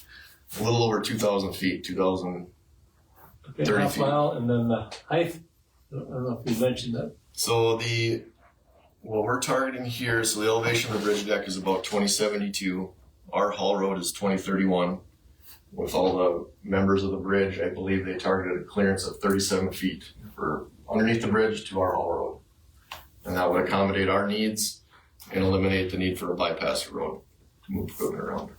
[SPEAKER 9] a little over 2,000 feet, 2,000.
[SPEAKER 3] Okay,
[SPEAKER 9] 30
[SPEAKER 3] half
[SPEAKER 9] feet.
[SPEAKER 3] mile, and then the height, I don't know if you mentioned that.
[SPEAKER 9] So what we're targeting here, so the elevation of the bridge deck is about 2072. Our haul road is 2031. With all the members of the bridge, I believe they targeted a clearance of 37 feet for underneath the bridge to our haul road. And that would accommodate our needs and eliminate the need for a bypass road to move equipment around.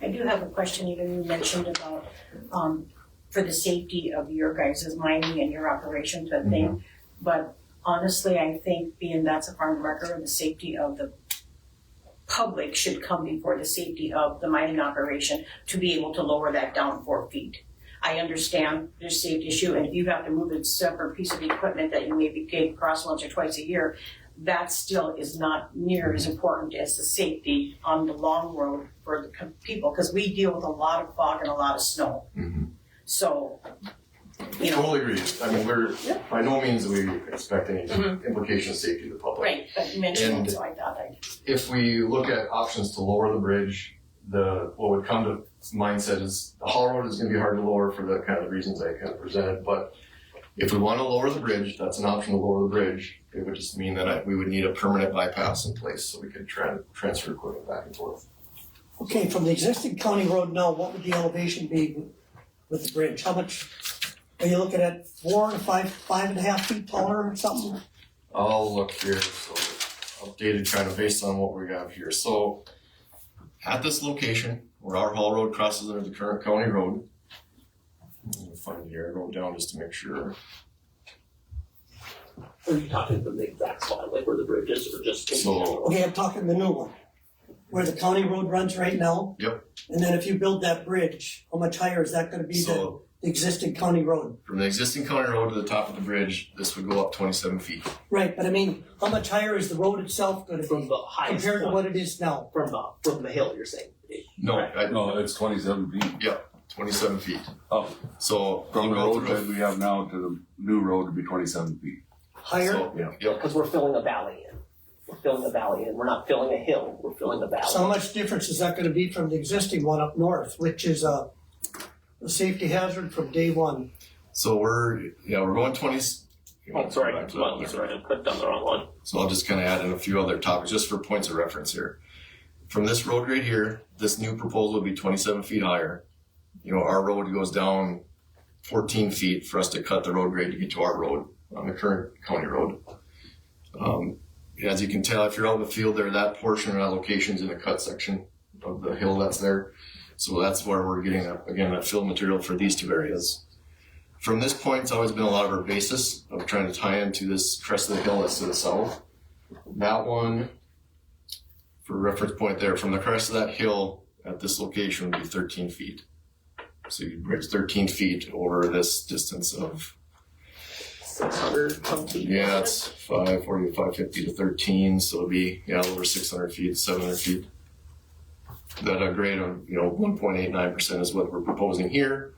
[SPEAKER 11] I do have a question. You mentioned about for the safety of your guys' mining and your operations and thing. But honestly, I think being that's a farm record, the safety of the public should come before the safety of the mining operation to be able to lower that down 4 feet. I understand there's a safety issue, and if you have to move a separate piece of equipment that you maybe get across once or twice a year, that still is not near as important as the safety on the long road for the people, because we deal with a lot of fog and a lot of snow. So, you know.
[SPEAKER 9] Totally agree. I mean, we're by no means do we expect any implication of safety to the public.
[SPEAKER 11] Right, but you mentioned it, so I thought I'd.
[SPEAKER 9] If we look at options to lower the bridge, what would come to mindset is the haul road is going to be hard to lower for the kind of reasons I kind of presented. But if we want to lower the bridge, that's an option to lower the bridge. It would just mean that we would need a permanent bypass in place so we could transfer equipment back and forth.
[SPEAKER 2] Okay, from the existing county road now, what would the elevation be with the bridge? How much, are you looking at 4 to 5.5 feet taller or something?
[SPEAKER 9] I'll look here, so updated kind of based on what we have here. So at this location where our haul road crosses under the current county road, let me find here, I wrote down just to make sure.
[SPEAKER 12] Are you talking from the exact spot, like where the bridge is, or just?
[SPEAKER 9] So,
[SPEAKER 2] Okay, I'm talking the new one, where the county road runs right now.
[SPEAKER 9] Yep.
[SPEAKER 2] And then if you build that bridge, how much higher is that gonna be than
[SPEAKER 9] So
[SPEAKER 2] the existing county road?
[SPEAKER 9] from the existing county road to the top of the bridge, this would go up 27 feet.
[SPEAKER 2] Right, but I mean, how much higher is the road itself gonna
[SPEAKER 12] From
[SPEAKER 2] be
[SPEAKER 12] the highest
[SPEAKER 2] compared to
[SPEAKER 12] point,
[SPEAKER 2] what it is now?
[SPEAKER 12] from the hill, you're saying?
[SPEAKER 9] No,
[SPEAKER 13] No, it's 27 feet.
[SPEAKER 9] 27 feet.
[SPEAKER 13] Oh.
[SPEAKER 9] So
[SPEAKER 13] From the
[SPEAKER 9] we'll go
[SPEAKER 13] road
[SPEAKER 9] through
[SPEAKER 13] that we have now to the new road would be 27 feet.
[SPEAKER 2] Higher?
[SPEAKER 9] So, yep.
[SPEAKER 12] Because we're filling a valley in. We're filling a valley in. We're not filling a hill, we're filling a valley.
[SPEAKER 2] So how much difference is that gonna be from the existing one up north, which is a safety hazard from day one?
[SPEAKER 9] So we're going 20.
[SPEAKER 12] Oh, sorry,
[SPEAKER 9] Back to that one.
[SPEAKER 12] sorry, I put down the wrong one.
[SPEAKER 9] So I'll just kind of add in a few other topics just for points of reference here. From this road right here, this new proposal would be 27 feet higher. Our road goes down 14 feet for us to cut the road grade to get to our road on the current county road. As you can tell, if you're out in the field there, that portion of that location's in the cut section of the hill that's there. So that's where we're getting, that fill material for these two areas. From this point, it's always been a lot of our basis of trying to tie into this crest of the hill that's to the south. That one, for reference point there, from the crest of that hill at this location would be 13 feet. So you bridge 13 feet over this distance of
[SPEAKER 12] 600 some feet.
[SPEAKER 9] Yeah, it's 540 to 550 to 13, so it'd be over 600 feet, 700 feet. That a grade of 1.89% is what we're proposing here.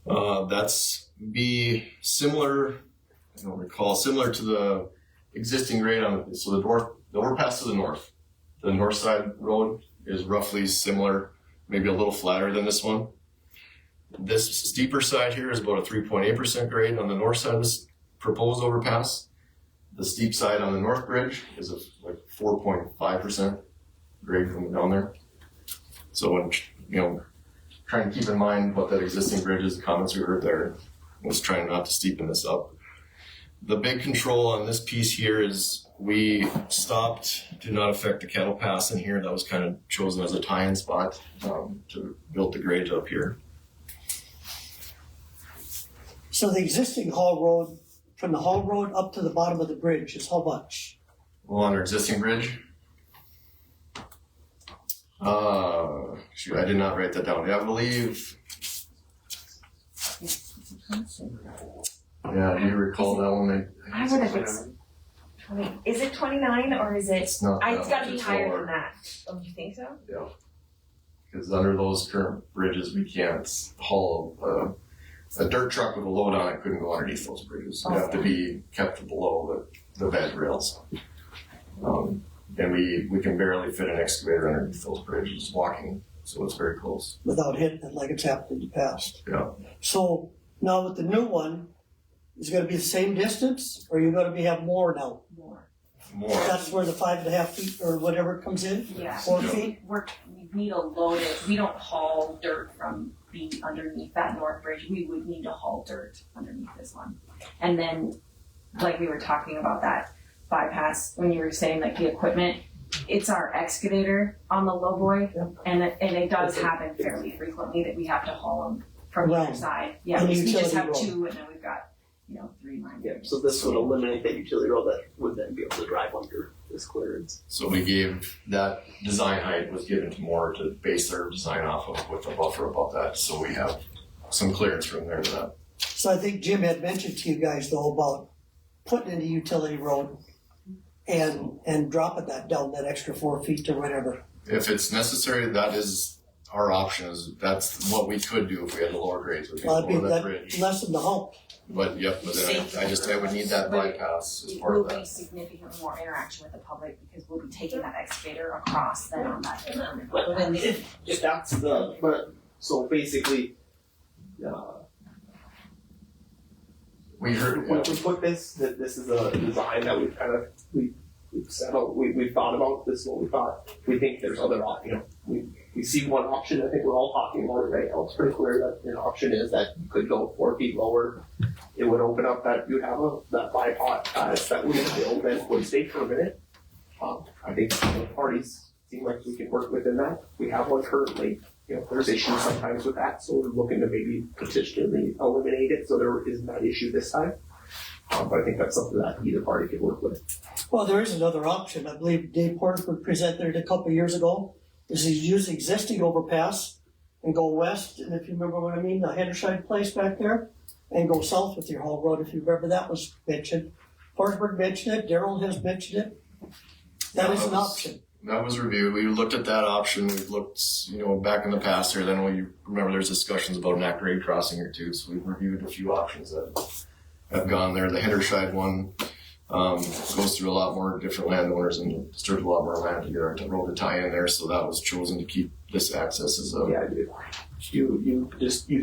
[SPEAKER 9] That's be similar. I don't recall similar to the existing grade on so the overpass to the north. The north side road is roughly similar, maybe a little flatter than this one. This steeper side here is about a 3.8% grade on the north side of this proposed overpass. The steep side on the north bridge is like 4.5% grade coming down there. So when, trying to keep in mind what that existing bridge is, the comments we heard there, was trying not to steepen this up. The big control on this piece here is we stopped "do not affect the cattle pass" in here. That was kind of chosen as a tie-in spot to build the grade up here.
[SPEAKER 2] So the existing haul road, from the haul road up to the bottom of the bridge is how much?
[SPEAKER 9] Well, on our existing bridge, shoot, I did not write that down. Yeah, I believe. Yeah, do you recall that one?
[SPEAKER 8] I would have it's 20. Is it 29 or is it?
[SPEAKER 9] It's not.
[SPEAKER 8] It's got to be
[SPEAKER 9] it's
[SPEAKER 8] higher
[SPEAKER 9] lower.
[SPEAKER 8] than that. Don't you think so?
[SPEAKER 9] Yeah. Because under those current bridges, we can't haul a dirt truck with a load on it couldn't go underneath those bridges. They have to be kept below the bed rails. And we can barely fit an excavator underneath those bridges walking, so it's very close.
[SPEAKER 2] Without hitting it like it's happened in the past.
[SPEAKER 9] Yeah.
[SPEAKER 2] So now with the new one, is it gonna be the same distance, or are you gonna have more now?
[SPEAKER 9] More.
[SPEAKER 2] That's where the 5.5 feet or whatever comes in?
[SPEAKER 8] Yeah.
[SPEAKER 2] 4
[SPEAKER 9] Yeah.
[SPEAKER 2] feet?
[SPEAKER 8] We need a loaded. We don't haul dirt from underneath that north bridge. We would need to haul dirt underneath this one. And then, like we were talking about that bypass when you were saying like the equipment, it's our excavator on the lowboy, and it does happen fairly frequently that we have to haul them from the other
[SPEAKER 2] Around.
[SPEAKER 8] side. Yeah,
[SPEAKER 2] On
[SPEAKER 8] we
[SPEAKER 2] the
[SPEAKER 8] just have
[SPEAKER 2] utility road.
[SPEAKER 8] 2, and then we've got 3 lines.
[SPEAKER 12] Yeah, so this would eliminate that utility road that would then be able to drive under this clearance.
[SPEAKER 9] So we gave that design height was given to Moore to base their design off of with a buffer above that. So we have some clearance from there to that.
[SPEAKER 2] So I think Jim had mentioned to you guys though about putting in the utility road and dropping that down that extra 4 feet or whatever.
[SPEAKER 9] If it's necessary, that is our option. That's what we could do if we had the lower grades. We could
[SPEAKER 2] Well,
[SPEAKER 9] lower that bridge.
[SPEAKER 2] lessen the hump.
[SPEAKER 9] But then I would need that bypass as
[SPEAKER 8] It
[SPEAKER 9] part
[SPEAKER 8] will
[SPEAKER 9] of
[SPEAKER 8] be
[SPEAKER 9] that.
[SPEAKER 8] significantly more interaction with the public because we'll be taking that excavator across then on that.
[SPEAKER 12] But then if that's so basically,
[SPEAKER 9] We heard.
[SPEAKER 12] when we put this is a design that we've settled, we've thought about, this is what we thought. We think there's other options, we see one option, I think we're all talking about it right now. It's pretty clear that an option is that you could go 4 feet lower. It would open up that, you'd have that bypass that we're gonna build and would stay permanent. I think the parties seem like we can work within that. We have one currently. There's issues sometimes with that, so we're looking to maybe potentially eliminate it so there isn't that issue this time. But I think that's something that either party could work with.
[SPEAKER 2] Well, there is another option. I believe Dave Porterford presented it a couple of years ago. Is you use the existing overpass and go west, and if you remember what I mean, the Hendershine place back there, and go south with your haul road, if you remember that was mentioned. Forsberg mentioned it, Darrell has mentioned it. That is an option.
[SPEAKER 9] That was reviewed. We looked at that option. We've looked, back in the past here. Then we remember there's discussions about an at grade crossing here too. So we've reviewed a few options that have gone there. The Hendershine one goes through a lot more different landowners and disturbs a lot more land to get a road to tie in there. So that was chosen to keep this access as a.
[SPEAKER 12] Yeah, you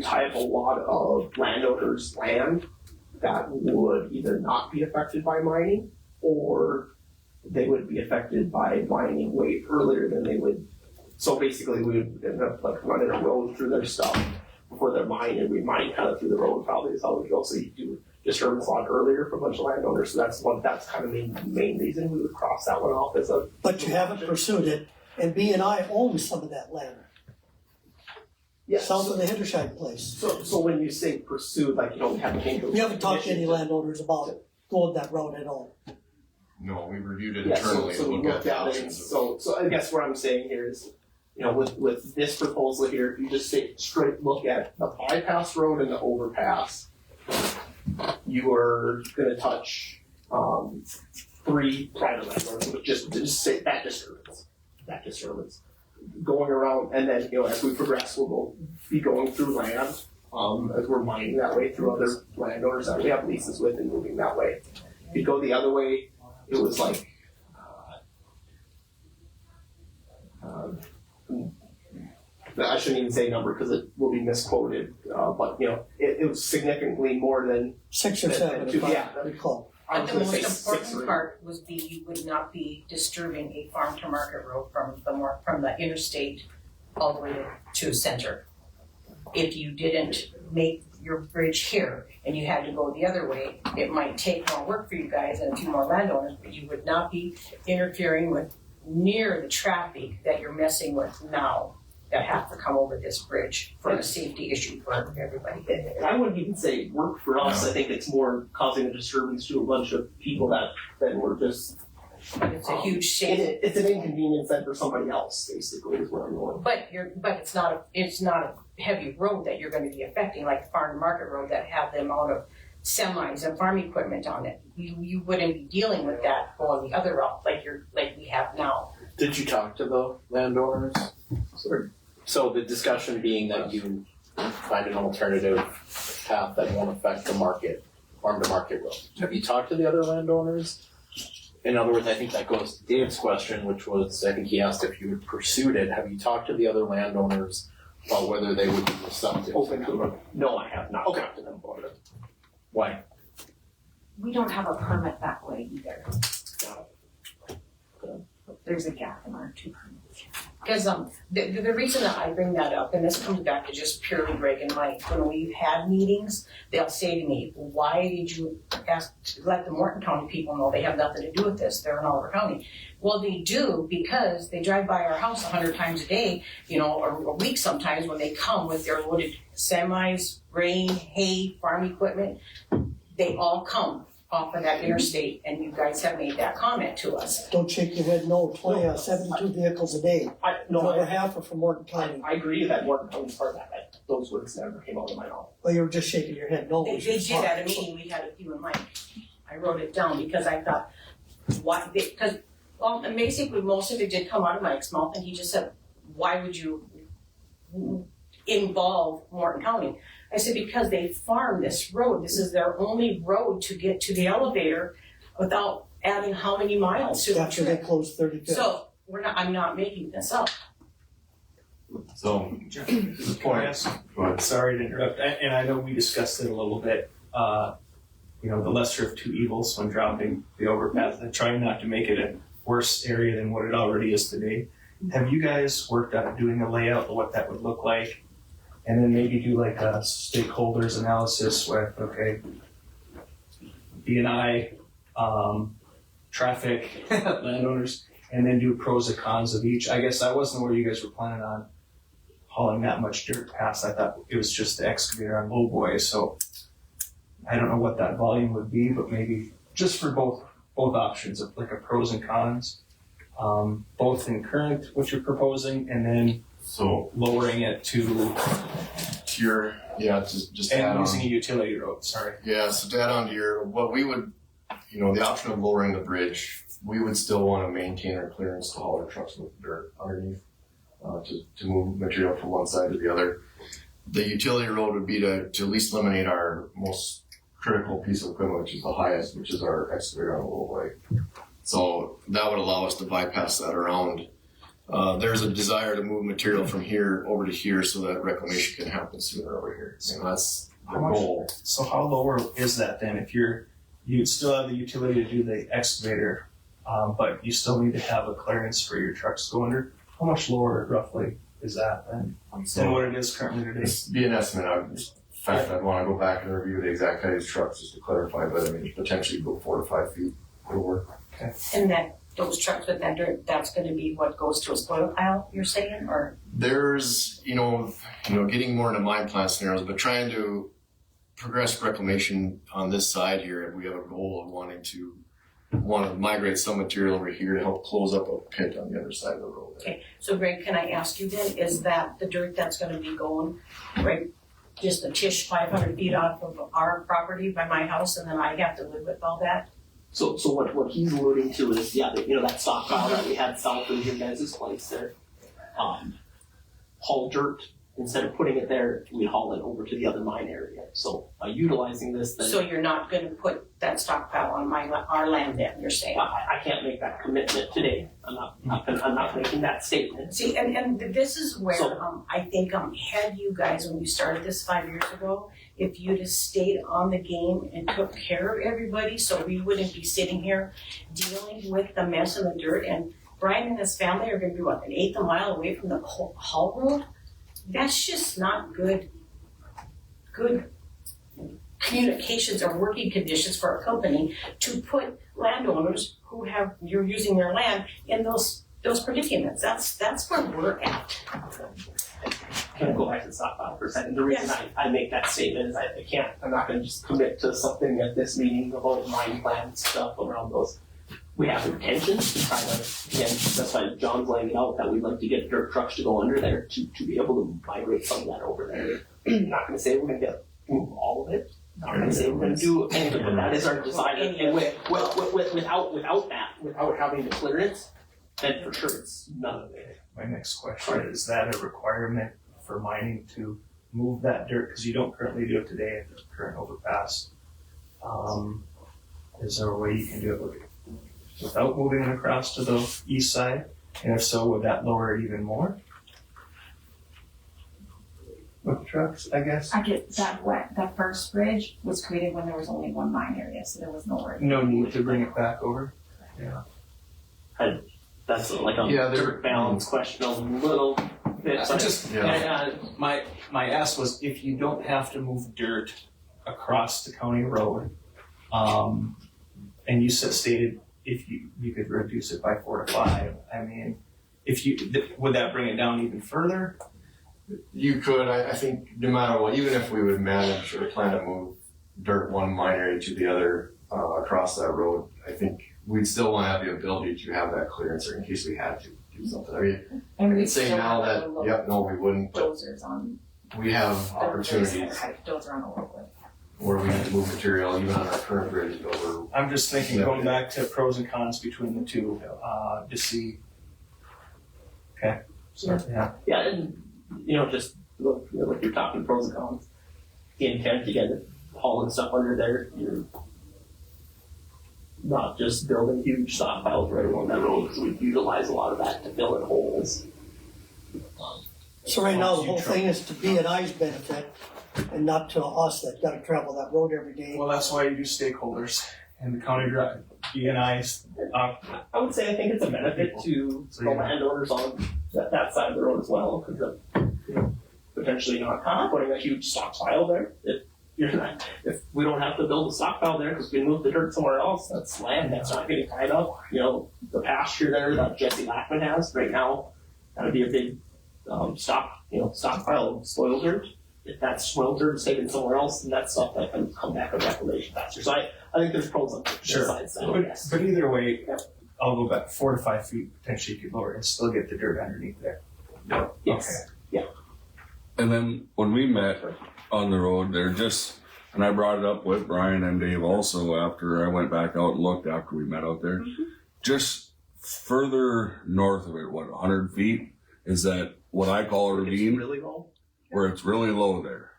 [SPEAKER 12] tie up a lot of landowners' land that would either not be affected by mining or they would be affected by mining way earlier than they would. So basically, we would end up running a road through their stuff before they're mined, and we mine kind of through the road. Probably is how we go. So you do disturbance a lot earlier for a bunch of landowners. So that's kind of the main reason we would cross that one off as a.
[SPEAKER 2] But you haven't pursued it, and B&I owns some of that land.
[SPEAKER 12] Yes.
[SPEAKER 2] South of the Hendershine place.
[SPEAKER 12] So when you say pursue, we haven't came to.
[SPEAKER 2] You haven't talked to any landowners about it, going that road at all.
[SPEAKER 9] No, we reviewed it
[SPEAKER 12] Yeah,
[SPEAKER 9] internally
[SPEAKER 12] so
[SPEAKER 9] to
[SPEAKER 12] we
[SPEAKER 9] look
[SPEAKER 12] looked
[SPEAKER 9] at the
[SPEAKER 12] at it.
[SPEAKER 9] options.
[SPEAKER 12] So I guess what I'm saying here is, with this proposal here, if you just say straight look at the bypass road and the overpass, you are going to touch 3 private landowners with just say that disturbance going around, and then as we progress, we'll be going through land as we're mining that way through other landowners that we have leases with and moving that way. If you go the other way, it was like I shouldn't even say a number because it will be misquoted, but you know, it was significantly more than,
[SPEAKER 2] 6 or 7, if
[SPEAKER 12] Yeah.
[SPEAKER 2] I recall.
[SPEAKER 12] I
[SPEAKER 11] But
[SPEAKER 12] was
[SPEAKER 11] the
[SPEAKER 12] gonna say
[SPEAKER 11] most
[SPEAKER 12] 6
[SPEAKER 11] important
[SPEAKER 12] or.
[SPEAKER 11] part was you would not be disturbing a farm to market road from the interstate all the way to center. If you didn't make your bridge here and you had to go the other way, it might take more work for you guys and a few more landowners, but you would not be interfering with near the traffic that you're messing with now that have to come over this bridge for a safety issue for everybody.
[SPEAKER 12] And I wouldn't even say work for us, I think it's more causing a disturbance to a bunch of people that were just.
[SPEAKER 11] It's a huge shame.
[SPEAKER 12] It's an inconvenience then for somebody else, basically, is where I'm going.
[SPEAKER 11] But it's not a heavy road that you're gonna be affecting, like the farm to market road that have the amount of semis and farm equipment on it. You wouldn't be dealing with that going the other route like we have now.
[SPEAKER 7] Did you talk to the landowners? So the discussion being that you find an alternative path that won't affect the market, farm to market road. Have you talked to the other landowners? In other words, I think that goes to Dave's question, which was, I think he asked if you had pursued it. Have you talked to the other landowners about whether they would be receptive?
[SPEAKER 12] Open to it. No, I have not talked to them about it.
[SPEAKER 7] Why?
[SPEAKER 8] We don't have a permit that way either. There's a gap in our 2 permits.
[SPEAKER 11] Because the reason that I bring that up, and this comes back to just purely Greg and Mike, when we've had meetings, they'll say to me, why did you let the Morton County people know they have nothing to do with this, they're in Oliver County? Well, they do because they drive by our house 100 times a day, or a week sometimes when they come with their loaded semis, grain, hay, farm equipment. They all come off of that interstate, and you guys have made that comment to us.
[SPEAKER 2] Don't shake your head, no, 72 vehicles a day. Over half are from Morton County.
[SPEAKER 12] I agree that Morton County's part of that. Those words never came out of my mouth.
[SPEAKER 2] Well, you were just shaking your head, no.
[SPEAKER 11] They did at a meeting we had with you and Mike. I wrote it down because I thought, and basically most of it did come out of Mike's mouth, and he just said, why would you involve Morton County? I said, because they farm this road. This is their only road to get to the elevator without adding how many miles to the
[SPEAKER 2] After they
[SPEAKER 11] trip.
[SPEAKER 2] closed 35th.
[SPEAKER 11] So I'm not making this up.
[SPEAKER 13] So,
[SPEAKER 6] Can I ask?
[SPEAKER 13] go ahead.
[SPEAKER 6] Sorry to interrupt, and I know we discussed it a little bit, the lesser of two evils when dropping the overpass, and trying not to make it a worse area than what it already is today. Have you guys worked on doing a layout of what that would look like? And then maybe do like a stakeholders analysis with, okay, B&I, traffic, landowners, and then do pros and cons of each. I guess I wasn't where you guys were planning on hauling that much dirt past. I thought it was just the excavator on Lowboy, so I don't know what that volume would be, but maybe just for both options of like a pros and cons, both in current, what you're proposing, and then
[SPEAKER 9] So
[SPEAKER 6] lowering it to,
[SPEAKER 9] just add
[SPEAKER 6] and
[SPEAKER 9] on.
[SPEAKER 6] using a utility road, sorry.
[SPEAKER 9] Yeah, so to add on to what we would, the option of lowering the bridge, we would still want to maintain our clearance to haul our trucks with dirt underneath, to move material from one side to the other. The utility road would be to at least eliminate our most critical piece of equipment, which is the highest, which is our excavator on the low way. So that would allow us to bypass that around. There's a desire to move material from here over to here so that reclamation can happen sooner over here. So that's the goal.
[SPEAKER 6] So how lower is that then? If you'd still have the utility to do the excavator, but you still need to have a clearance for your trucks to go under, how much lower roughly is that then than what it is currently today?
[SPEAKER 9] It'd be an estimate. In fact, I'd want to go back and review the exact height of these trucks just to clarify, but I mean, potentially go 4 to 5 feet lower.
[SPEAKER 11] And that those trucks with that dirt, that's gonna be what goes to a spoil pile, you're saying, or?
[SPEAKER 9] There's, getting more into mine plan scenarios, but trying to progress reclamation on this side here, we have a goal of wanting to migrate some material over here to help close up a pit on the other side of the road.
[SPEAKER 11] Okay, so Greg, can I ask you then, is that the dirt that's gonna be going, right, just a tish 500 feet off of our property by my house, and then I have to live with all that?
[SPEAKER 12] So what he's alluding to is, that stockpile that we had south of your guys' place there. Haul dirt instead of putting it there, we haul it over to the other mine area. So by utilizing this, then
[SPEAKER 11] So you're not gonna put that stockpile on our land then, you're saying?
[SPEAKER 12] I can't make that commitment today. I'm not making that statement.
[SPEAKER 11] See, and this is where,
[SPEAKER 12] So-
[SPEAKER 11] I think, had you guys, when you started this 5 years ago, if you'd have stayed on the game and took care of everybody, so we wouldn't be sitting here dealing with the mess and the dirt, and Brian and his family are gonna be, what, an eighth of a mile away from the haul road? That's just not good communications or working conditions for a company to put landowners who you're using their land in those predicaments. That's where we're at.
[SPEAKER 12] Can I go back to the stockpile for a second? The reason I make that statement is I'm not gonna just commit to something at this meeting about mine plan stuff around those. We have intentions to try to, again, that's why John's laying it out, that we'd like to get dirt trucks to go under there to be able to migrate some of that over there. Not gonna say we're gonna move all of it. Not gonna say we're gonna do anything, but that is our desire. And without having the clearance, then for sure it's none of it.
[SPEAKER 6] My next question, is that a requirement for mining to move that dirt, because you don't currently do it today at the current overpass? Is there a way you can do it without moving it across to the east side? And if so, would that lower it even more? With trucks, I guess?
[SPEAKER 8] I get that first bridge was created when there was only one mine area, so there was nowhere.
[SPEAKER 6] No need to bring it back over? Yeah.
[SPEAKER 12] That's like a dirt balance question a little bit.
[SPEAKER 6] My ask was, if you don't have to move dirt across the county road, and you stated if you could reduce it by 4 to 5, I mean, would that bring it down even further?
[SPEAKER 9] You could, I think, no matter what, even if we would manage or plan to move dirt one mine area to the other across that road, I think we'd still want to have the ability to have that clearance or in case we had to do something. I mean,
[SPEAKER 8] And
[SPEAKER 9] I
[SPEAKER 8] we
[SPEAKER 9] could say now that, no, we wouldn't, but
[SPEAKER 8] dozers on
[SPEAKER 9] we have opportunities
[SPEAKER 8] dozer on the roadway.
[SPEAKER 9] where we need to move material, even on our current bridge over.
[SPEAKER 6] I'm just thinking, going back to pros and cons between the two, to see. Okay, so, yeah.
[SPEAKER 12] Yeah, and just look, like you're talking pros and cons. The intent to get hauling stuff under there, you're not just building huge stockpiles right along that road, because we utilize a lot of that to fill in holes.
[SPEAKER 2] So right now, the whole thing is to B&I's benefit and not to us that gotta travel that road every day.
[SPEAKER 6] Well, that's why you do stakeholders and the county B&I's.
[SPEAKER 12] I would say I think it's a benefit to the landowners on that side of the road as well, because potentially not putting a huge stockpile there. If we don't have to build a stockpile there because we moved the dirt somewhere else, that's land that's not getting tied up. The pasture there that Jesse Lackman has right now, that'd be a big stockpile of soil dirt. If that soil dirt is taken somewhere else, then that's stuff that can come back with reclamation faster. So I think there's pros on both sides.
[SPEAKER 6] But either way, I'll go back 4 to 5 feet, potentially you could lower it and still get the dirt underneath there.
[SPEAKER 12] Yes.
[SPEAKER 6] Okay.
[SPEAKER 12] Yeah.
[SPEAKER 13] And then when we met on the road, and I brought it up with Brian and Dave also after I went back out and looked after we met out there, just further north of it, 100 feet, is that what I call a ravine,
[SPEAKER 12] really low?
[SPEAKER 13] where it's really low there.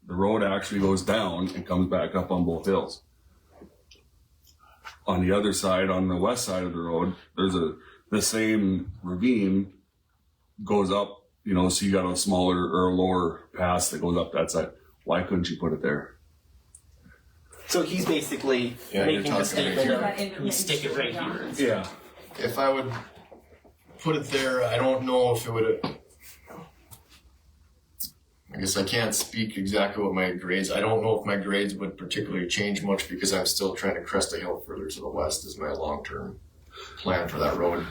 [SPEAKER 13] The road actually goes down and comes back up on both hills. On the other side, on the west side of the road, there's the same ravine goes up, so you got a smaller or a lower pass that goes up that side. Why couldn't you put it there?
[SPEAKER 12] So he's basically making the statement of we stick it right here.
[SPEAKER 13] Yeah.
[SPEAKER 14] If I would put it there, I don't know if it would. I guess I can't speak exactly what my grades. I don't know if my grades would particularly change much because I'm still trying to crest a hill further to the west is my long-term plan for that road.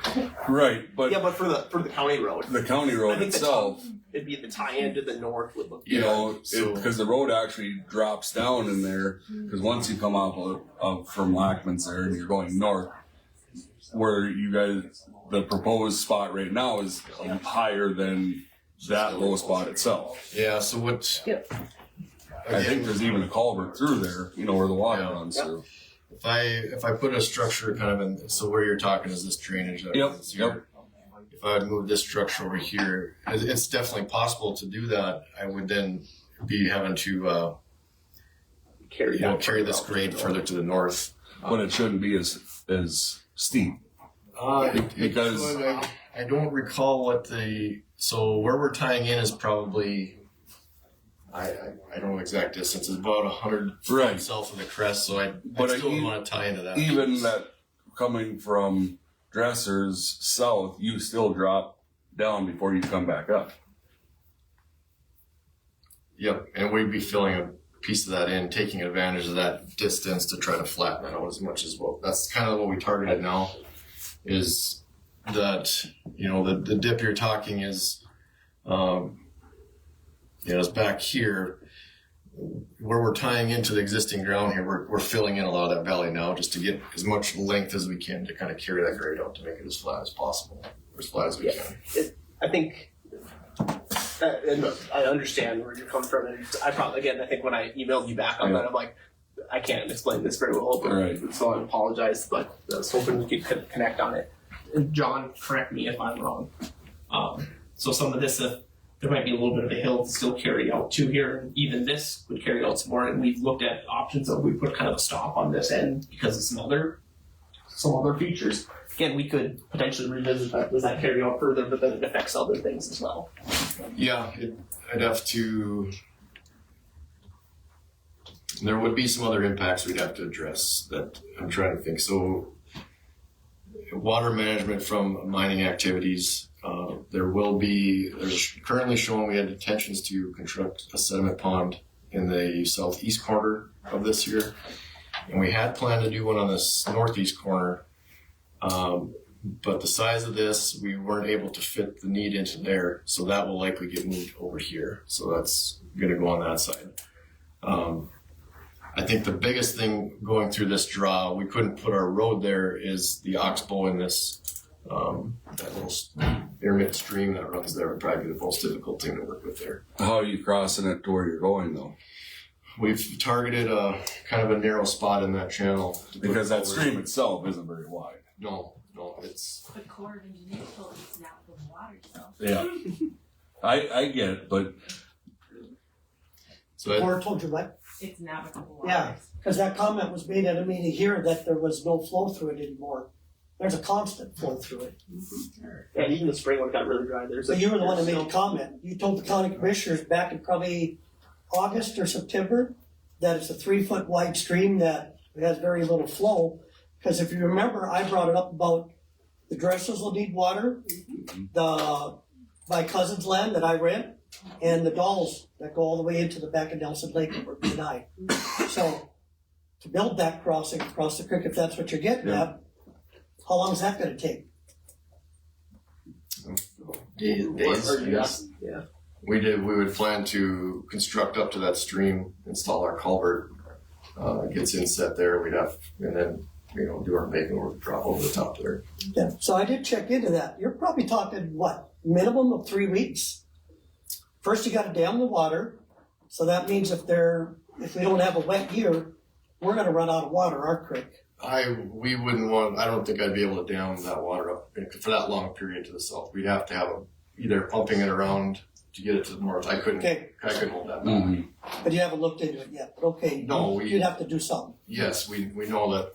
[SPEAKER 13] Right, but
[SPEAKER 12] but for the county road,
[SPEAKER 13] the county road itself,
[SPEAKER 12] it'd be the tie-in to the north would look.
[SPEAKER 13] Because the road actually drops down in there. Because once you come off from Lackman's there and you're going north, where you guys, the proposed spot right now is higher than that low spot itself.
[SPEAKER 14] Yeah. So what?
[SPEAKER 11] Yep.
[SPEAKER 13] I think there's even a culvert through there, where the water runs through.
[SPEAKER 14] If I put a structure kind of in, so where you're talking is this drainage that
[SPEAKER 13] Yep.
[SPEAKER 14] runs here. if I'd move this structure over here, it's definitely possible to do that. I would then be having to carry this grade further to the north.
[SPEAKER 13] But it shouldn't be as steep. Because
[SPEAKER 14] I don't recall so where we're tying in is probably, I don't know exact distance, it's about 100 feet south of the crest, so I still would want to tie into that.
[SPEAKER 13] Even that coming from Dressers south, you still drop down before you come back up.
[SPEAKER 14] Yep, and we'd be filling a piece of that in, taking advantage of that distance to try to flatten that out as much as well. That's kind of what we targeted now, is that, the dip you're talking is, it's back here where we're tying into the existing ground here. We're filling in a lot of that valley now just to get as much length as we can to kind of carry that grade out to make it as flat as possible, or as flat as we can.
[SPEAKER 12] I think, and look, I understand where you're coming from, and I think when I emailed you back on that, I'm like, I can't explain this very well, but, so I apologize, but I was hoping we could connect on it. And John, correct me if I'm wrong. So some of this, there might be a little bit of a hill to still carry out to here, and even this would carry out some more, and we've looked at options of we put kind of a stop on this end because of some other features. Again, we could potentially revisit that. Does that carry out further, but then it affects other things as well?
[SPEAKER 14] Yeah, I'd have to. There would be some other impacts we'd have to address that I'm trying to think. So, water management from mining activities. There's currently showing we had intentions to construct a sediment pond in the southeast corner of this year. And we had planned to do one on this northeast corner. But the size of this, we weren't able to fit the need into there. So that will likely get moved over here. So that's going to go on that side. I think the biggest thing going through this draw, we couldn't put our road there, is the oxbow in this, that little intermittent stream that runs there would probably be the most difficult thing to work with there.
[SPEAKER 13] How are you crossing it to where you're going though?
[SPEAKER 14] We've targeted a kind of a narrow spot in that channel.
[SPEAKER 13] Because that stream itself isn't very wide.
[SPEAKER 14] No, it's...
[SPEAKER 8] The Corps of Engineers told us it's not full of water, so.
[SPEAKER 13] Yeah. I get it, but...
[SPEAKER 2] Or told you what?
[SPEAKER 8] It's not full of water.
[SPEAKER 2] Yeah, because that comment was made at a meeting here that there was no flow through it anymore. There's a constant flow through it.
[SPEAKER 12] Yeah, even the spring when it got really dry,
[SPEAKER 2] So you were the one that made a comment. You told the county commissioners back in probably August or September that it's a 3-foot wide stream that has very little flow. Because if you remember, I brought it up about the Dressers will need water, my cousin's land that I rent, and the Dolls that go all the way into the back of Nelson Lake where we denied. So to build that crossing across the creek, if that's what you're getting at, how long is that going to take?
[SPEAKER 14] Days. Yes.
[SPEAKER 12] Yeah.
[SPEAKER 14] We would plan to construct up to that stream, install our culvert, gets inset there. We'd have, and then do our paving or drop over the top there.
[SPEAKER 2] Yeah. So I did check into that. You're probably talking what, minimum of 3 weeks. First, you got to dam the water. So that means if we don't have a wet year, we're going to run out of water, our creek.
[SPEAKER 14] I don't think I'd be able to dam that water up for that long period to the south. We'd have to have either pumping it around to get it to the north. I couldn't hold that back.
[SPEAKER 13] Mm-hmm.
[SPEAKER 2] But you haven't looked into it yet. But okay,
[SPEAKER 14] no,
[SPEAKER 2] you'd have to do something.
[SPEAKER 14] Yes, we know that.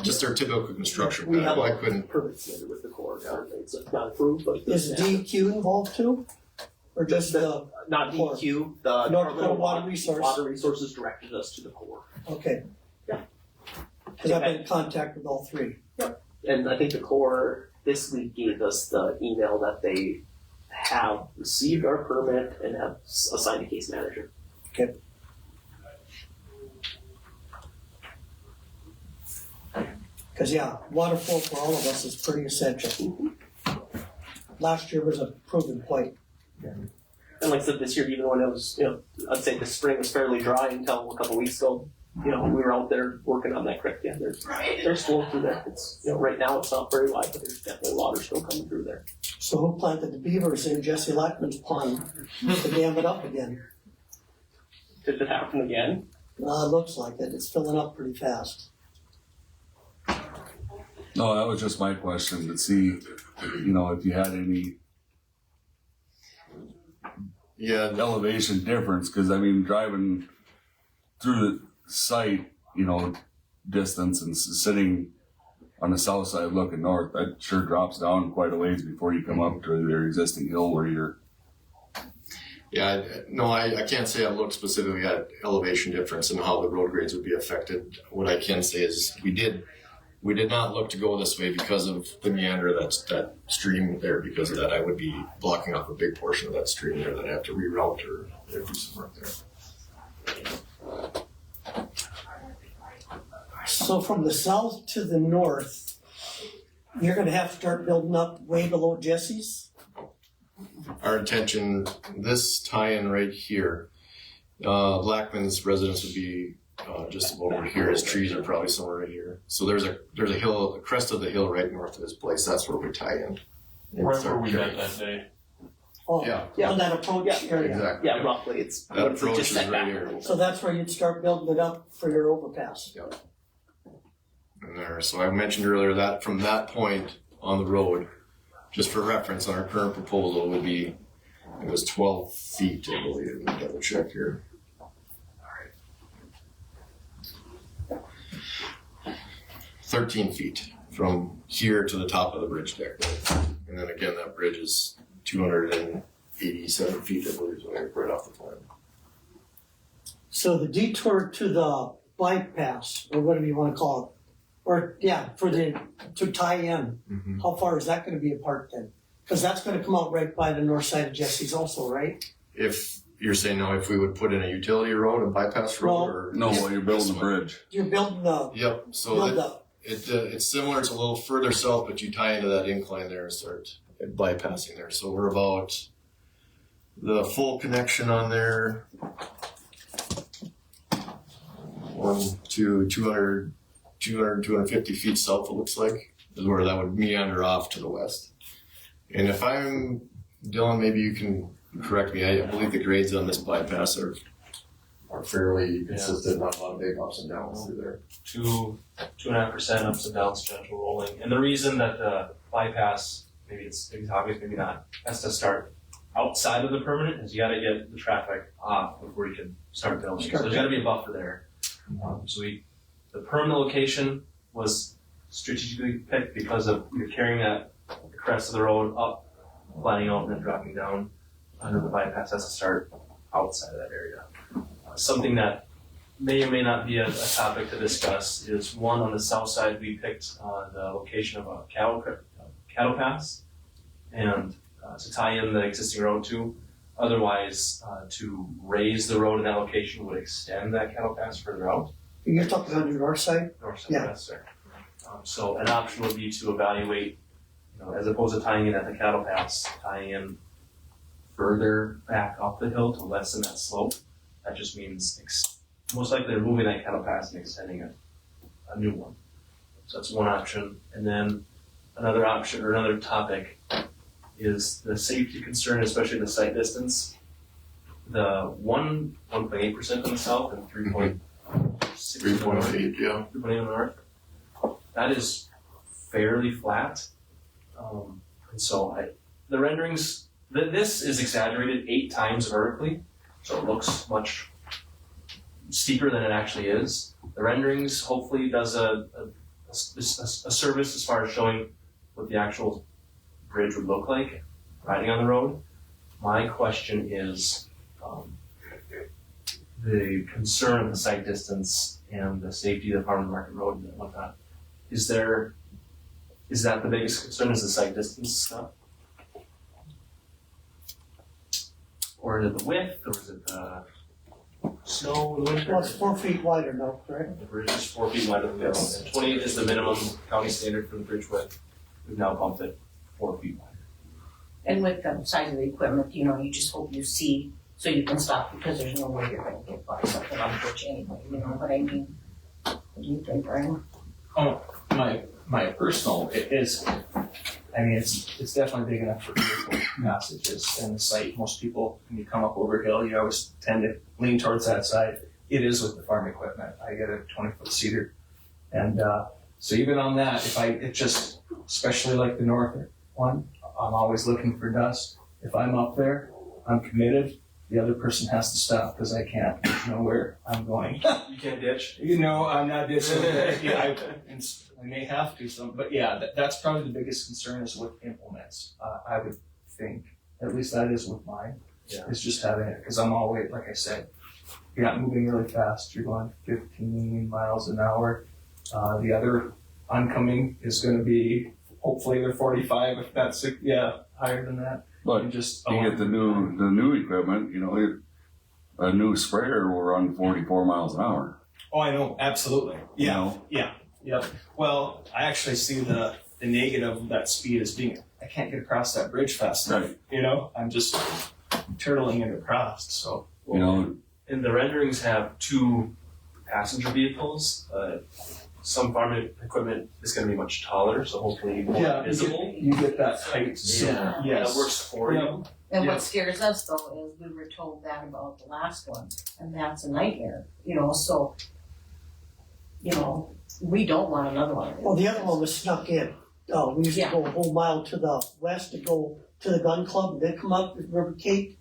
[SPEAKER 14] Just our typical construction.
[SPEAKER 12] We have
[SPEAKER 14] I couldn't.
[SPEAKER 12] permit submitted with the Corps. It's not approved, but
[SPEAKER 2] Is DEQ involved too, or just
[SPEAKER 12] not DEQ. The
[SPEAKER 2] North Dakota Water Resources.
[SPEAKER 12] Water Resources directed us to the Corps.
[SPEAKER 2] Okay.
[SPEAKER 12] Yeah.
[SPEAKER 2] Because I've been in contact with all three.
[SPEAKER 12] Yep. And I think the Corps this week gave us the email that they have received our permit and have assigned a case manager.
[SPEAKER 2] Okay. Because water flow for all of us is pretty essential. Last year was a proven point.
[SPEAKER 12] Yeah. And like I said, this year, even when it was, I'd say the spring was fairly dry until a couple weeks ago. We were out there working on that creek. Yeah, there's flow through there. It's right now it's not very wide, but there's definitely water still coming through there.
[SPEAKER 2] So who planted the beavers in Jesse Lackman's pond to dam it up again?
[SPEAKER 12] Did it happen again?
[SPEAKER 2] It looks like it. It's filling up pretty fast.
[SPEAKER 13] No, that was just my question to see, if you had any elevation difference, because driving through the site, distance and sitting on the south side looking north, that sure drops down quite a ways before you come up to their existing hill where you're.
[SPEAKER 14] Yeah, I can't say I looked specifically at elevation difference and how the road grades would be affected. What I can say is we did not look to go this way because of the meander that stream there. Because of that, I would be blocking off a big portion of that stream there that I have to reroute or do some work there.
[SPEAKER 2] So from the south to the north, you're gonna have to start building up way below Jesse's?
[SPEAKER 14] Our intention, this tie-in right here, Blackman's residence would be just about over here. His trees are probably somewhere right here. So there's a hill, the crest of the hill right north of his place. That's where we tie in.
[SPEAKER 10] Right where we met that day.
[SPEAKER 2] Oh,
[SPEAKER 14] Yeah.
[SPEAKER 2] on that approach area.
[SPEAKER 14] Exactly.
[SPEAKER 12] Yeah, roughly, it's
[SPEAKER 14] That approach
[SPEAKER 12] just
[SPEAKER 14] is
[SPEAKER 12] set
[SPEAKER 14] right
[SPEAKER 12] back.
[SPEAKER 14] here.
[SPEAKER 2] So that's where you'd start building it up for your overpass.
[SPEAKER 14] And there. So I mentioned earlier that from that point on the road, just for reference, on our current proposal would be, it was 12 feet, I believe. Let me double check here. 13 feet from here to the top of the bridge there. And then again, that bridge is 287 feet, I believe, right off the plan.
[SPEAKER 2] So the detour to the bypass, or whatever you wanna call it, or, to tie in, how far is that gonna be apart then? Cause that's gonna come out right by the north side of Jesse's also, right?
[SPEAKER 14] If you're saying now, if we would put in a utility road, a bypass road, or
[SPEAKER 13] No, while you're building the bridge.
[SPEAKER 2] You're building the
[SPEAKER 14] Yep. So
[SPEAKER 2] build
[SPEAKER 14] that,
[SPEAKER 2] up.
[SPEAKER 14] it's similar. It's a little further south, but you tie into that incline there and start bypassing there. So we're about the full connection on there. 250 feet south, it looks like, is where that would meander off to the west. And if I'm, Dylan, maybe you can correct me. I believe the grades on this bypass are fairly consistent, not a lot of big ups and downs through there.
[SPEAKER 10] 2.5% ups and downs, gentle rolling. And the reason that the bypass, maybe it's obvious, maybe not, has to start outside of the permanent is you gotta get the traffic off before you can start building. So there's gotta be a buffer there. The permanent location was strategically picked because of you're carrying that the crest of the road up, flattening out and then dropping down. Under the bypass has to start outside of that area. Something that may or may not be a topic to discuss is one on the south side we picked the location of a cattle pass and to tie in the existing road to. Otherwise, to raise the road in that location would extend that cattle pass further out.
[SPEAKER 2] You're talking on your north side?
[SPEAKER 10] North side, yes, sir. So an option would be to evaluate, as opposed to tying in at the cattle pass, tying in further back up the hill to lessen that slope. That just means most likely removing that cattle pass and extending a new one. So that's one option. And then another option or another topic is the safety concern, especially the sight distance. The 1.8% on the south and 3.8
[SPEAKER 14] yeah.
[SPEAKER 10] 3.8 on the north. That is fairly flat. And so the renderings, this is exaggerated 8 times vertically, so it looks much steeper than it actually is. The renderings hopefully does a service as far as showing what the actual bridge would look like riding on the road. My question is the concern of the sight distance and the safety of the farm market road and whatnot. Is that the biggest concern, is the sight distance stuff? Or is it the width, or is it the snow in the winter?
[SPEAKER 2] Well, it's 4 feet wider now, correct?
[SPEAKER 10] The bridge is 4 feet wider than the other one. 20 is the minimum county standard for the bridge width. We've now bumped it 4 feet wider.
[SPEAKER 11] And with the size of the equipment, you just hope you see so you can stop because there's no way you're gonna get by something on the bridge anyway, you know what I mean? What do you think, Brian?
[SPEAKER 6] Oh, my personal, it's definitely big enough for vehicle passages and the site. Most people, when you come up over hill, you always tend to lean towards that side. It is with the farm equipment. I get a 20-foot seeder, and So even on that, especially like the north one, I'm always looking for dust. If I'm up there, I'm committed. The other person has to stop because I can't know where I'm going.
[SPEAKER 10] You can't ditch.
[SPEAKER 6] I'm not ditching. I may have to but yeah, that's probably the biggest concern is with implements. I would think, at least that is with mine.
[SPEAKER 10] Yeah.
[SPEAKER 6] It's just having it, because I'm always, like I said, you're not moving really fast. You're going 15 miles an hour. The other oncoming is going to be hopefully they're 45, if that's higher than that.
[SPEAKER 13] But
[SPEAKER 6] you just
[SPEAKER 13] you get the new equipment, a new sprayer will run 44 miles an hour.
[SPEAKER 6] Oh, I know, absolutely. Yeah. Well, I actually see the negative of that speed as being, I can't get across that bridge fast enough.
[SPEAKER 13] Right.
[SPEAKER 6] I'm just turtling it across. So
[SPEAKER 10] And the renderings have 2 passenger vehicles. Some farm equipment is going to be much taller, so hopefully more visible.
[SPEAKER 6] You get that height.
[SPEAKER 10] Yeah,
[SPEAKER 6] Yes.
[SPEAKER 10] that works for you.
[SPEAKER 11] And
[SPEAKER 10] Yeah.
[SPEAKER 11] what scares us though is we were told that about the last one, and that's a nightmare, so, we don't want another one.
[SPEAKER 2] Well, the other one was snuck in. We used to go a whole mile to the west to go to the gun club, and then come up with River Cape.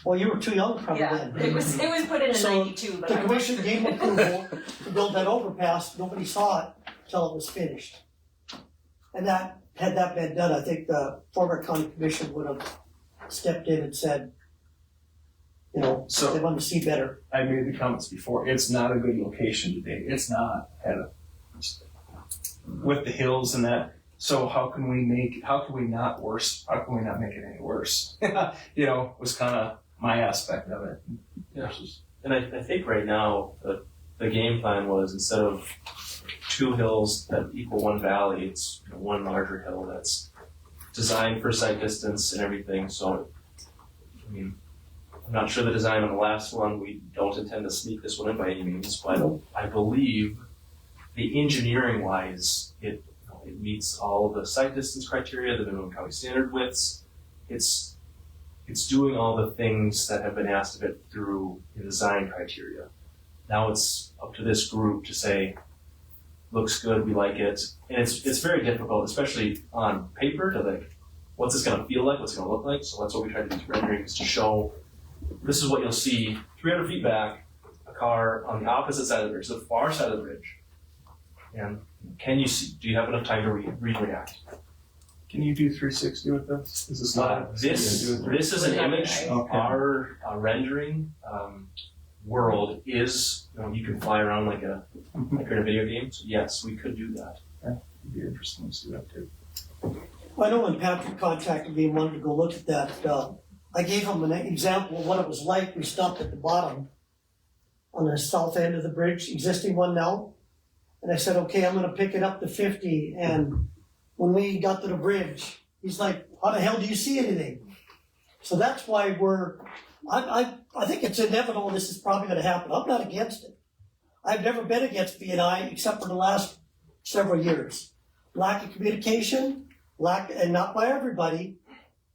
[SPEAKER 2] Well, you were too young probably then.
[SPEAKER 8] It was put in
[SPEAKER 2] So,
[SPEAKER 8] 92, but
[SPEAKER 2] the commission gave approval to build that overpass, nobody saw it until it was finished. And had that been done, I think the former county commission would have stepped in and said,
[SPEAKER 6] So
[SPEAKER 2] they wanted to see better.
[SPEAKER 6] I made the comments before. It's not a good location today. It's not with the hills and that. So how can we make it any worse? Was kind of my aspect of it.
[SPEAKER 10] Yeah. And I think right now the game plan was, instead of 2 hills that equal 1 valley, it's 1 larger hill that's designed for sight distance and everything. So, I'm not sure the design on the last one. We don't intend to sneak this one in by any means, but I believe the engineering wise, it meets all of the sight distance criteria, the minimum county standard widths. It's doing all the things that have been asked of it through the design criteria. Now it's up to this group to say, looks good, we like it. And it's very difficult, especially on paper, to what's this gonna feel like, what's it gonna look like? So that's what we try to do with renderings, to show, this is what you'll see 300 feet back, a car on the opposite side of the bridge, the far side of the bridge. And do you have enough time to read and react?
[SPEAKER 6] Can you do 360 with this? Is this not?
[SPEAKER 10] This is an image.
[SPEAKER 6] Okay.
[SPEAKER 10] Our rendering world is, you can fly around like you're in a video game. So yes, we could do that.
[SPEAKER 6] It'd be interesting to see that too.
[SPEAKER 2] I know when Patrick contacted me and wanted to go look at that, I gave him an example of what it was like. We stopped at the bottom on the south end of the bridge, existing one now. And I said, okay, I'm gonna pick it up to 50. And when we got to the bridge, he's like, how the hell do you see anything? So that's why I think it's inevitable this is probably gonna happen. I'm not against it. I've never been against B&I except for the last several years. Lack of communication, and not by everybody,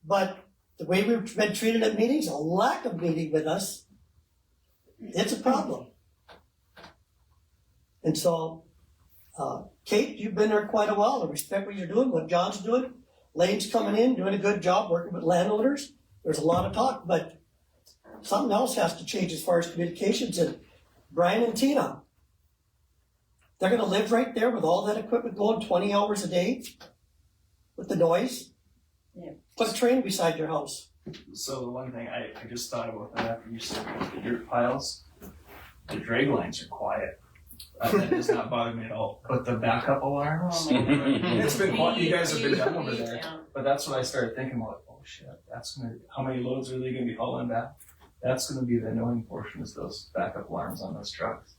[SPEAKER 2] but the way we've been treated at meetings, a lack of meeting with us, it's a problem. And so, Kate, you've been there quite a while. I respect what you're doing, what John's doing. Lane's coming in, doing a good job working with landowners. There's a lot of talk, but something else has to change as far as communications. And Brian and Tina, they're going to live right there with all that equipment going 20 hours a day with the noise.
[SPEAKER 11] Yeah.
[SPEAKER 2] Put a train beside your house.
[SPEAKER 6] So the one thing I just thought about that after you said the dirt piles, the drag lines are quiet. That does not bother me at all. But the backup alarms, it's been quiet. You guys have been done over there. But that's what I started thinking about. Oh shit, how many loads are they going to be hauling back? That's going to be the annoying portion, is those backup alarms on those trucks.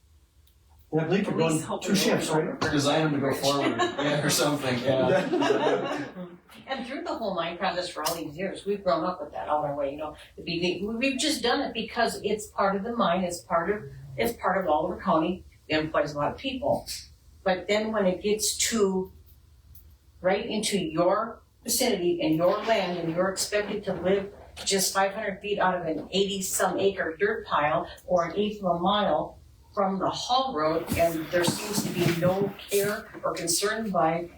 [SPEAKER 2] And I believe you're going 2 shifts, right?
[SPEAKER 6] Design them to go forward, or something. Yeah.
[SPEAKER 11] And through the whole mine process for all these years, we've grown up with that all our way, We've just done it because it's part of the mine, it's part of Oliver County, it employs a lot of people. But then when it gets to right into your vicinity and your land, and you're expected to live just 500 feet out of an 80-some acre dirt pile or an eighth of a mile, from the Hall Road and there seems to be no care or concern by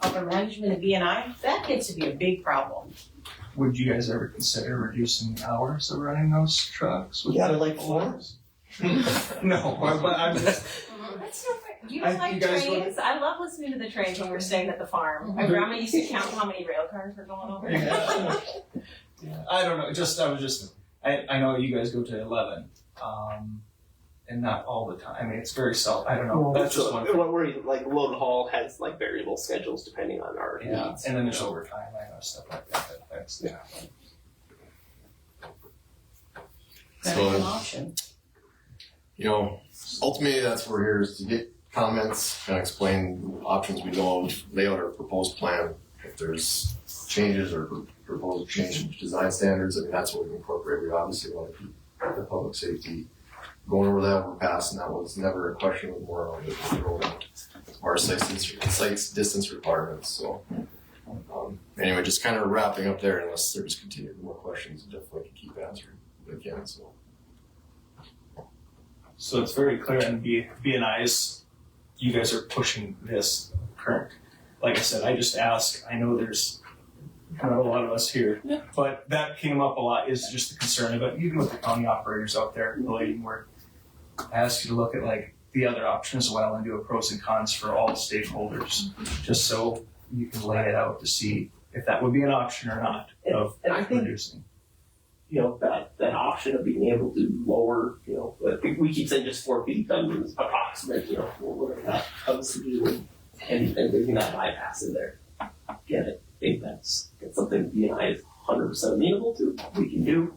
[SPEAKER 11] upper management of BNI, that gets to be a big problem.
[SPEAKER 6] Would you guys ever consider reducing the hours of running those trucks?
[SPEAKER 2] Yeah, to like 4.
[SPEAKER 6] No, but I'm just,
[SPEAKER 8] That's so fair. Do you
[SPEAKER 6] I-
[SPEAKER 8] guys like
[SPEAKER 6] you guys would-
[SPEAKER 8] trains? I love listening to the trains when we're staying at the farm. My grandma used to count how many rail cars were going over.
[SPEAKER 6] yeah. I don't know, I know you guys go to 11, and not all the time. I mean, it's very I don't know, that's just one thing.
[SPEAKER 12] What we're like Logan Hall has like variable schedules depending on our
[SPEAKER 6] Yeah,
[SPEAKER 12] needs.
[SPEAKER 6] and then there's overtime, I know, stuff like that, that's, yeah.
[SPEAKER 11] That is an option.
[SPEAKER 14] You know, ultimately, that's what we're here is to get comments, kind of explain options we know of, lay out our proposed plan. If there's changes or proposed change in design standards, I mean, that's what we incorporate. We obviously want to keep the public safety going over that overpass, and that was never a question. It was more on the road our sites distance requirements. So anyway, just kind of wrapping up there. Unless there's continued more questions, definitely can keep answering if I can.
[SPEAKER 6] So it's very clear in BNI's, you guys are pushing this current. Like I said, I just ask, I know there's kind of a lot of us here, but that came up a lot is just the concern of it, even with the county operators out there relating where I ask you to look at like the other option as well and do a pros and cons for all stakeholders, just so you can lay it out to see if that would be an option or not of
[SPEAKER 12] And I think
[SPEAKER 6] reducing.
[SPEAKER 12] you know, that option of being able to lower, you know, we keep saying just 4 feet, that means approximate, you know, whatever that comes to do, and leaving that bypass in there. Again, I think that's something BNI is 100% amenable to. We can do.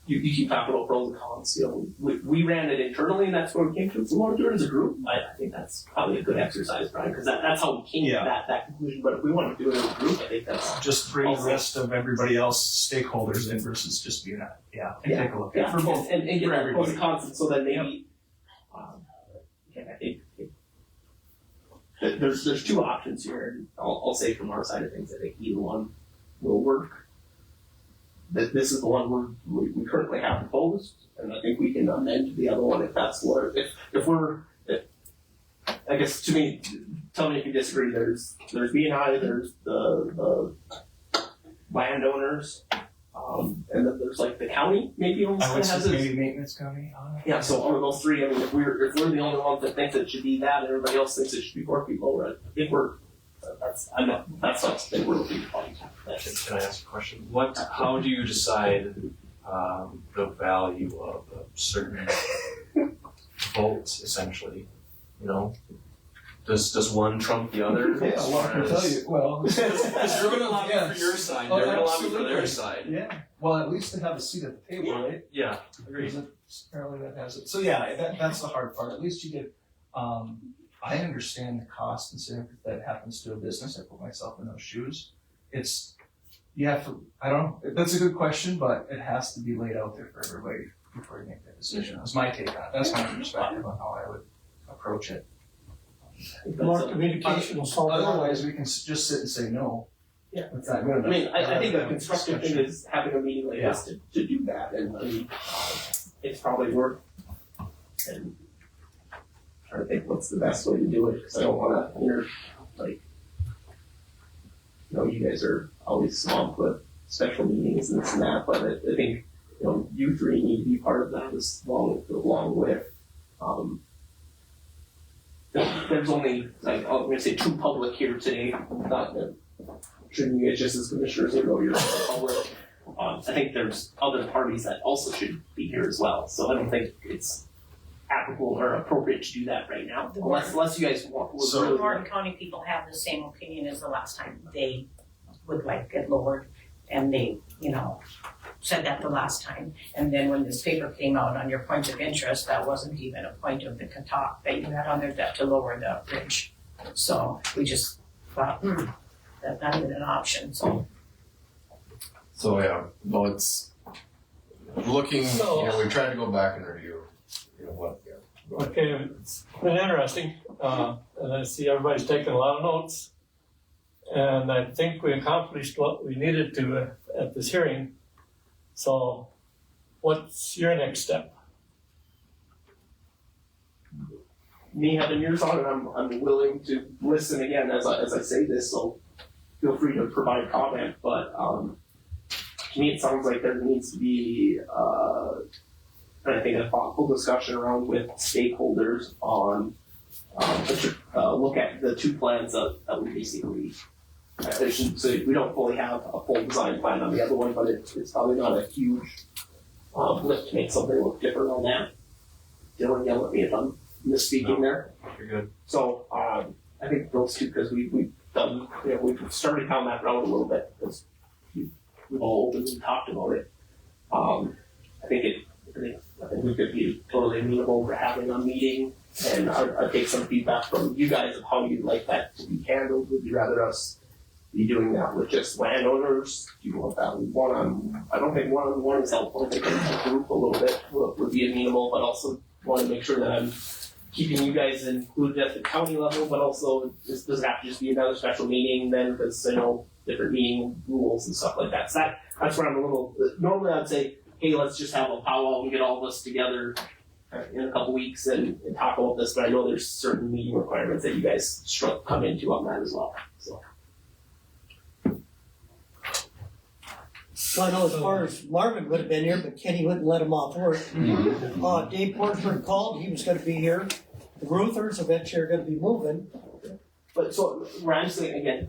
[SPEAKER 12] You keep talking about pros and cons. You know, we ran it internally, and that's where we came to. If we want to do it as a group, I think that's probably a good exercise, Brian, because that's how we came to that conclusion. But if we want to do it as a group, I think that's
[SPEAKER 6] just bring the rest of everybody else stakeholders in versus just BNI. Yeah, and take a look at it for both.
[SPEAKER 12] and get
[SPEAKER 6] for
[SPEAKER 12] that
[SPEAKER 6] everybody.
[SPEAKER 12] pros and cons, so that maybe. Again, I think there's 2 options here, and I'll say from our side of things, I think either one will work. This is the one we currently have proposed, and I think we can amend the other one if that's what I guess to me, tell me if you disagree. There's BNI, there's the landowners, and then there's like the county maybe almost
[SPEAKER 6] I would
[SPEAKER 12] has
[SPEAKER 6] say
[SPEAKER 12] its.
[SPEAKER 6] maybe maintenance company.
[SPEAKER 12] Yeah, so out of those 3, I mean, if we're the only ones that think that it should be that, and everybody else thinks it should be 4 feet lower, I think that's something we're looking to find.
[SPEAKER 10] Can I ask a question? How do you decide the value of a certain vote, essentially? You know, does one trump the other?
[SPEAKER 6] Yeah, well, I can tell you. Well,
[SPEAKER 10] Because you're going to lobby for your side, they're going to lobby for their side.
[SPEAKER 6] Yeah. Well, at least to have a seat at the table, right?
[SPEAKER 10] Yeah, agreed.
[SPEAKER 6] Apparently that has it. So yeah, that's the hard part. At least you get. I understand the cost and say if that happens to a business. I put myself in those shoes. You have to. I don't know. That's a good question, but it has to be laid out there for everybody before you make that decision. That's my take on it. That's my perspective on how I would approach it.
[SPEAKER 2] More communication will solve it.
[SPEAKER 6] Otherwise, we can just sit and say no.
[SPEAKER 12] Yeah.
[SPEAKER 6] That's not good enough.
[SPEAKER 12] I mean, I think a constructive thing
[SPEAKER 6] Discussion.
[SPEAKER 12] is having a meeting like this to do that, and I mean, it's probably worth. And trying to think what's the best way to do it, because I don't want to, you guys are always swamped with special meetings and this and that, but I think, you 3 need to be part of that as along with, there's only, I'm going to say 2 public here today, not that, shouldn't you guys just as commissioners, you're public. I think there's other parties that also should be here as well, so I don't think it's applicable or appropriate to do that right now, unless you guys want.
[SPEAKER 11] So the Morton County people have the same opinion as the last time. They would like it lowered, and they, said that the last time. And then when this paper came out on your point of interest, that wasn't even a point of the talk that you had on there that to lower the bridge. So we just thought, that's not even an option, so.
[SPEAKER 14] So yeah, well, it's looking, we tried to go back and review,
[SPEAKER 3] Okay, it's been interesting, and I see everybody's taking a lot of notes. And I think we accomplished what we needed to at this hearing. So what's your next step?
[SPEAKER 12] me having yours on, and I'm willing to listen again as I say this, so feel free to provide comment, but, to me, it sounds like there needs to be, I think a thoughtful discussion around with stakeholders on, look at the two plans that we basically, I shouldn't say, we don't fully have a full design plan on the other one, but it's probably not a huge, lift to make something look different on that. Dylan, yell at me if I'm misspeaking there.
[SPEAKER 10] You're good.
[SPEAKER 12] So, I think those two, because we've done, we've started down that road a little bit, because we've all openly talked about it. I think we could be totally amenable to having a meeting, and I'd take some feedback from you guys of how you'd like that to be handled. Would you rather us be doing that with just landowners? Do you want that I don't think one-on-one is helpful. I think a group a little bit would be amenable, but also want to make sure that I'm keeping you guys included at the county level, but also this doesn't have to just be another special meeting then, because different meeting rules and stuff like that. So that's where I'm a little, normally I'd say, hey, let's just have a powwow and get all this together in a couple weeks and talk about this, but I know there's certain meeting requirements that you guys come into on that as well. So.
[SPEAKER 2] Well, I know as far as Marvin would have been here, but Kenny wouldn't let him off work. Dave Portsford called, he was gonna be here. The Ruthers eventually are gonna be moving.
[SPEAKER 12] But so, where I'm saying, again,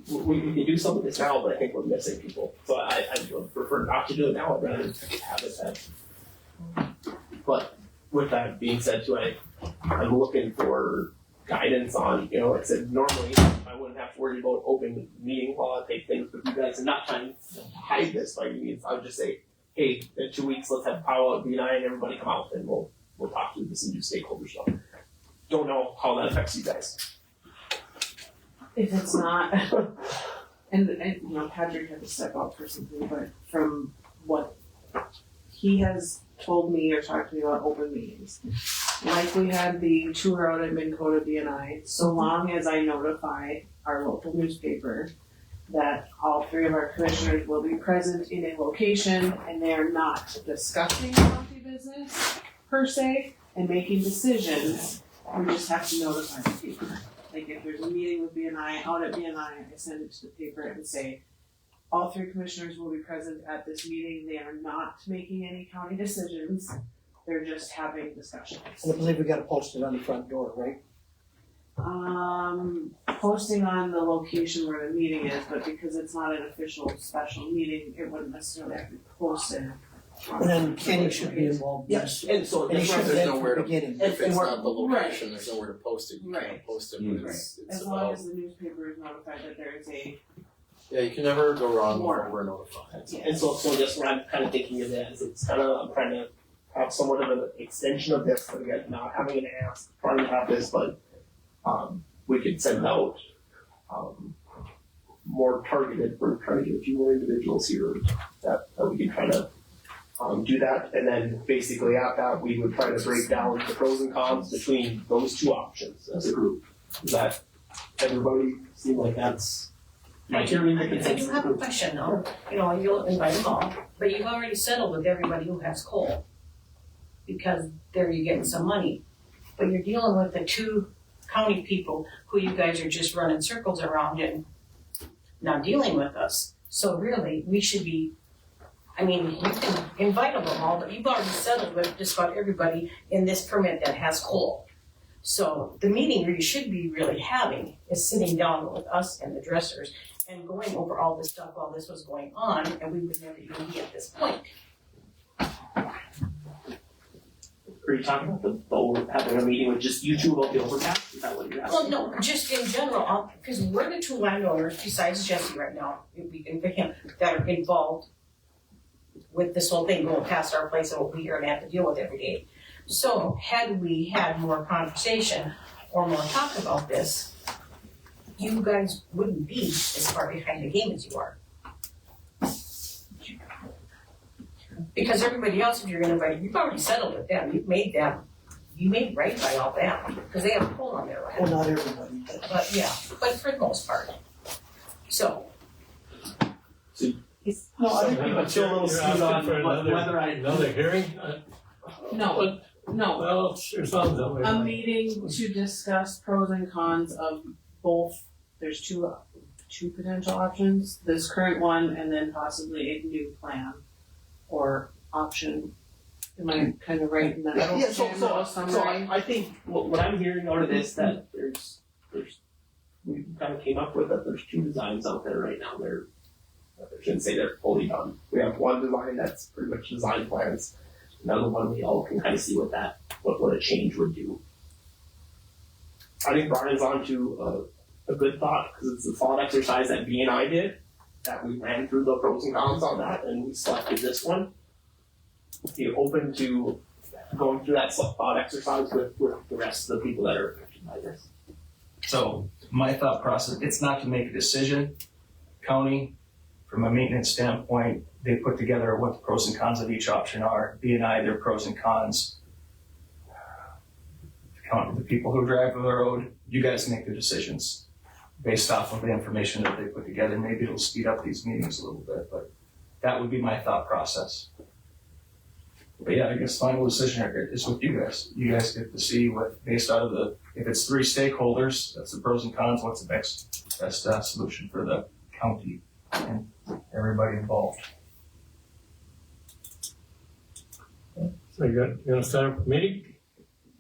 [SPEAKER 12] we can do some of this now, but I think we're missing people. So I would prefer not to do it now, I'd rather have it then. But with that being said too, I'm looking for guidance on, like I said, normally I wouldn't have to worry about open meeting law, take things with you guys, and not trying to hide this by any means. I would just say, hey, in 2 weeks, let's have a powwow at BNI and everybody come out and we'll talk through this and do stakeholder stuff. Don't know how that affects you guys.
[SPEAKER 1] If it's not, and Patrick had to step out for something, but from what he has told me or talked to me about open meetings, like we had the tour out at Minn Kota BNI, so long as I notify our local newspaper that all three of our commissioners will be present in a location and they are not discussing county business per se and making decisions, we just have to notify the people. Like if there's a meeting with BNI, out at BNI, I send it to the paper and say, all three commissioners will be present at this meeting. They are not making any county decisions. They're just having discussions.
[SPEAKER 2] And I believe we gotta post it on the front door, right?
[SPEAKER 1] Posting on the location where the meeting is, but because it's not an official special meeting, it wouldn't necessarily have to be posted.
[SPEAKER 2] And then Kenny should be involved.
[SPEAKER 12] Yes, and so
[SPEAKER 2] And he should have
[SPEAKER 14] There's
[SPEAKER 2] been
[SPEAKER 14] nowhere
[SPEAKER 2] from the
[SPEAKER 14] to,
[SPEAKER 2] beginning.
[SPEAKER 14] if it's
[SPEAKER 12] we're-
[SPEAKER 14] not the location, there's nowhere to post it. You
[SPEAKER 1] Right.
[SPEAKER 14] can't post it, but it's
[SPEAKER 1] As long
[SPEAKER 14] about,
[SPEAKER 1] as the newspaper is notified that there is a
[SPEAKER 7] Yeah, you can never go wrong
[SPEAKER 1] More.
[SPEAKER 7] when we're notified.
[SPEAKER 12] And so just what I'm kind of thinking of it is it's kind of, I'm trying to have somewhat of an extension of this, but again, not having an ask, trying to have this, but we could send out more targeted for trying to get a few more individuals here that we can try to do that. And then basically at that, we would try to break down the pros and cons between those two options as a group. Does that everybody seem like that's my hearing?
[SPEAKER 11] I do have a question though, you'll invite them all, but you've already settled with everybody who has coal. Because there you're getting some money, but you're dealing with the two county people who you guys are just running circles around and not dealing with us. So really, we should be, you can invite them all, but you've already settled with just about everybody in this permit that has coal. So the meeting you should be really having is sitting down with us and the dressers and going over all this stuff while this was going on, and we would never even be at this point.
[SPEAKER 12] Are you talking about having a meeting with just you two about the overpass? Is that what you're asking?
[SPEAKER 11] Well, no, just in general, because we're the two landowners, besides Jesse right now, we can pick him, that are involved with this whole thing going past our place and what we are gonna have to deal with every day. So had we had more conversation or more talk about this, you guys wouldn't be as far behind the game as you are. Because everybody else, if you're gonna invite, you've already settled with them, you made right by all them, because they have a pull on their land.
[SPEAKER 2] Well, not everybody,
[SPEAKER 11] But yeah, but for the most part. So.
[SPEAKER 2] No, I think
[SPEAKER 3] You're
[SPEAKER 12] feel a little skewed
[SPEAKER 3] asking
[SPEAKER 12] on
[SPEAKER 3] for
[SPEAKER 12] whether I-
[SPEAKER 3] another hearing?
[SPEAKER 1] no. No,
[SPEAKER 3] Well, it sure sounds that way.
[SPEAKER 1] a meeting to discuss pros and cons of both. There's two potential options, this current one and then possibly a new plan or option. Am I kind of right in that?
[SPEAKER 12] Yeah, so
[SPEAKER 1] general summary?
[SPEAKER 12] I think what I'm hearing out of this, that we kind of came up with that there's 2 designs out there right now. I shouldn't say they're fully done. We have one design that's pretty much design plans. Another one we all can kind of see what a change would do. I think Brian's on to a good thought because it's a thought exercise that B and I did. That we ran through the pros and cons on that, and we selected this one. If you're open to going through that thought exercise with the rest of the people that are affected by this.
[SPEAKER 6] So my thought process, it's not to make a decision. County, from a maintenance standpoint, they put together what the pros and cons of each option are. B&I, their pros and cons. The people who drive the road, you guys make the decisions based off of the information that they put together. Maybe it'll speed up these meetings a little bit, but that would be my thought process. But yeah, I guess final decision is with you guys. You guys get to see what, based out of if it's 3 stakeholders, that's the pros and cons, what's the best solution for the county and everybody involved.
[SPEAKER 3] So you're gonna set up a meeting?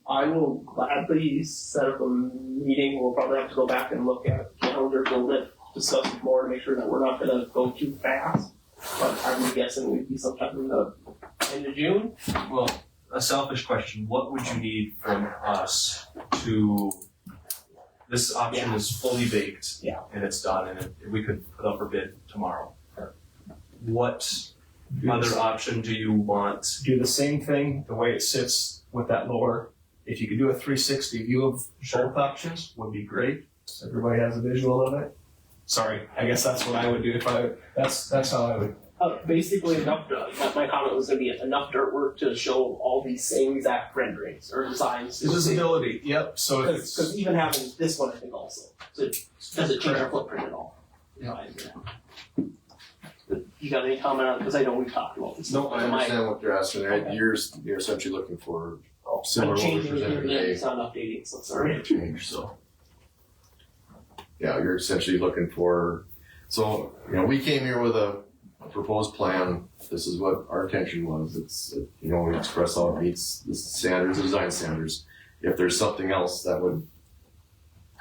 [SPEAKER 12] I will gladly set up a meeting. We'll probably have to go back and look at calendars a little bit, discuss it more to make sure that we're not gonna go too fast. But I'm guessing we'd be sometime in the end of June.
[SPEAKER 10] Well, a selfish question, what would you need from us to, this option is fully baked.
[SPEAKER 12] Yeah.
[SPEAKER 10] And it's done, and we could put up for bid tomorrow. What other option do you want?
[SPEAKER 6] Do the same thing, the way it sits with that lower. If you could do a 360 view of both options, would be great. So everybody has a visual of it. Sorry, I guess that's what I would do that's how I would.
[SPEAKER 12] Basically, enough. My comment was going to be enough dirt work to show all these same exact renderings or designs.
[SPEAKER 6] Visibility, yep. So
[SPEAKER 12] because even having this one, I think also, so does it change our footprint at all?
[SPEAKER 6] Yeah.
[SPEAKER 12] You got any comment on? Because I know we've talked about this.
[SPEAKER 14] No, I understand what you're asking. Right?
[SPEAKER 12] Okay.
[SPEAKER 14] You're essentially looking for similar
[SPEAKER 12] I'm
[SPEAKER 14] what we
[SPEAKER 12] changing it here
[SPEAKER 14] presented
[SPEAKER 12] and there.
[SPEAKER 14] today.
[SPEAKER 12] It's not updating, so sorry.
[SPEAKER 14] Change. So yeah, you're essentially looking for. So we came here with a proposed plan. This is what our intention was. It's we express how it meets the standards, the design standards. If there's something else that would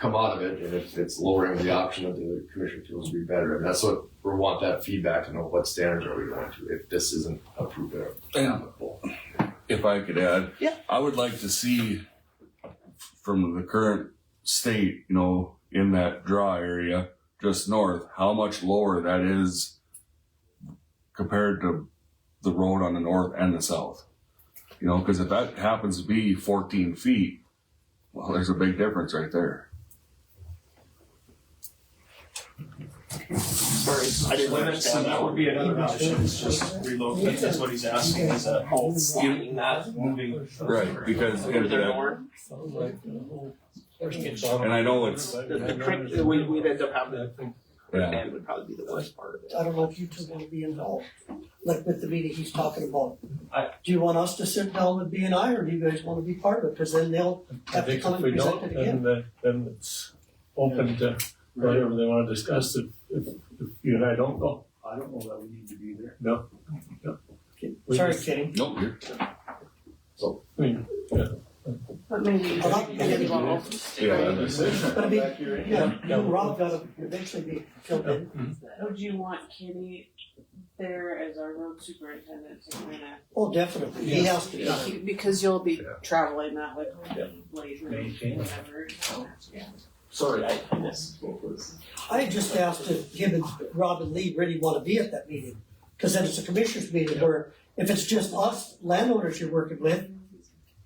[SPEAKER 14] come out of it, and if it's lowering the option that the commission feels would be better, and that's what we want, that feedback to know what standards are we going to if this isn't approved.
[SPEAKER 13] If I could add,
[SPEAKER 12] Yeah.
[SPEAKER 13] I would like to see from the current state, in that draw area just north, how much lower that is compared to the road on the north and the south. Because if that happens to be 14 feet, well, there's a big difference right there.
[SPEAKER 12] Sorry, I didn't understand
[SPEAKER 6] that would be another option. It's just relocate. That's what he's asking. Is that
[SPEAKER 12] sliding that,
[SPEAKER 6] moving?
[SPEAKER 13] Right, because
[SPEAKER 12] over the north.
[SPEAKER 13] and I know it's
[SPEAKER 12] The trick we'd end up having.
[SPEAKER 13] yeah.
[SPEAKER 12] And would probably be the worst part of it.
[SPEAKER 2] I don't know if you two want to be involved, like with the meeting he's talking about.
[SPEAKER 6] I-
[SPEAKER 2] Do you want us to sit down with B&I, or do you guys want to be part of it? Because then they'll
[SPEAKER 3] I
[SPEAKER 2] have to
[SPEAKER 3] think
[SPEAKER 2] come
[SPEAKER 3] if
[SPEAKER 2] and
[SPEAKER 3] we
[SPEAKER 2] present
[SPEAKER 3] don't,
[SPEAKER 2] it again.
[SPEAKER 3] then it's open to whatever they wanna discuss if you and I don't go.
[SPEAKER 4] I don't know that we need to be there.
[SPEAKER 3] No. We
[SPEAKER 2] Sorry,
[SPEAKER 3] just-
[SPEAKER 2] Kenny.
[SPEAKER 13] Nope, you're
[SPEAKER 3] I mean, yeah.
[SPEAKER 1] But maybe.
[SPEAKER 2] Well, not maybe involved. But I mean,
[SPEAKER 3] Yeah.
[SPEAKER 2] you and Rob gotta eventually be filled in.
[SPEAKER 1] Would you want Kenny there as our road superintendent to kind
[SPEAKER 2] Oh, definitely. He has to.
[SPEAKER 1] of, because you'll be traveling that with
[SPEAKER 3] Yeah.
[SPEAKER 1] Blazer,
[SPEAKER 3] Maintain.
[SPEAKER 1] whatever. So, yeah.
[SPEAKER 12] Sorry, I missed what was.
[SPEAKER 2] I just asked if him and Rob and Lee really want to be at that meeting. Because then it's a commissioners meeting where if it's just us landowners you're working with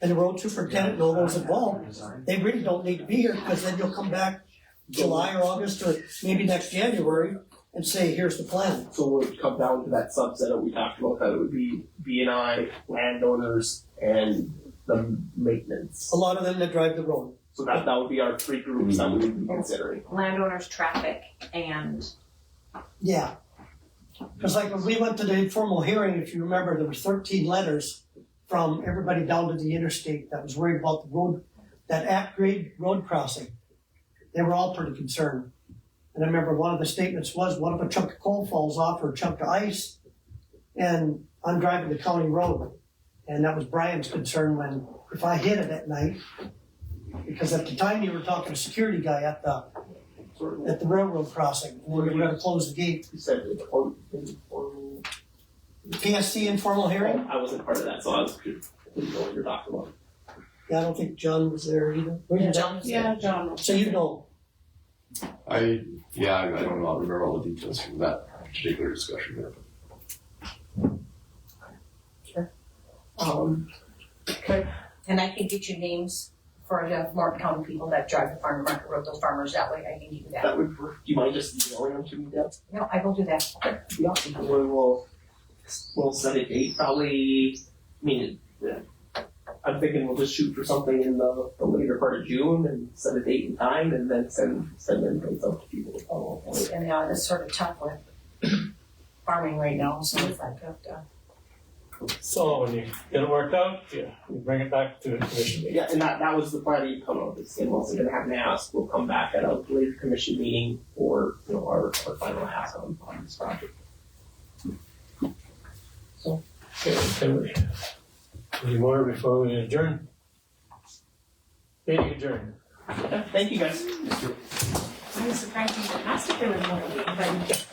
[SPEAKER 2] and the road superintendent and all those involved, they really don't need to be here because then you'll come back July or August or maybe next January and say, here's the plan.
[SPEAKER 12] So it would come down to that subset that we talked about, that it would be B&I, landowners, and the maintenance.
[SPEAKER 2] A lot of them that drive the road.
[SPEAKER 12] So that would be our 3 groups that we would be considering.
[SPEAKER 8] Landowners, traffic, and
[SPEAKER 2] Yeah. Because like when we went to the informal hearing, if you remember, there were 13 letters from everybody down to the interstate that was worried about the road, that at-grade road crossing. They were all pretty concerned. And I remember one of the statements was, what if a chunk of coal falls off or a chunk of ice? And I'm driving the county road. And that was Brian's concern when, if I hit it at night, because at the time you were talking to a security guy at the railroad crossing, we were gonna close the gate.
[SPEAKER 12] You said
[SPEAKER 2] PSC informal hearing?
[SPEAKER 12] I wasn't part of that, so I didn't know what you're talking about.
[SPEAKER 2] Yeah, I don't think John was there either.
[SPEAKER 1] Yeah, John.
[SPEAKER 2] So you know.
[SPEAKER 15] I don't know, remember all the details from that particular discussion there.
[SPEAKER 11] And I can get you names for the Martin County people that drive the farm market road, those farmers that way, I can give you that.
[SPEAKER 12] That would, do you mind just emailing them to me, Deb?
[SPEAKER 11] No, I will do that.
[SPEAKER 12] Okay, yeah, we'll set a date, probably, I mean, I'm thinking we'll just shoot for something in the later part of June and set a date and time and then send things out to people to follow up on it.
[SPEAKER 11] And it's sort of tough with farming right now, so it's like,
[SPEAKER 3] So when you get it worked out, you bring it back to the commission meeting.
[SPEAKER 12] Yeah, and that was the plan you come up with. It wasn't gonna have an ask. We'll come back at a later commission meeting for, our final ask on this project. So.
[SPEAKER 3] Okay, any more before we adjourn? Meeting adjourned.
[SPEAKER 12] Thank you guys.
[SPEAKER 8] I was surprised you asked if there was more, but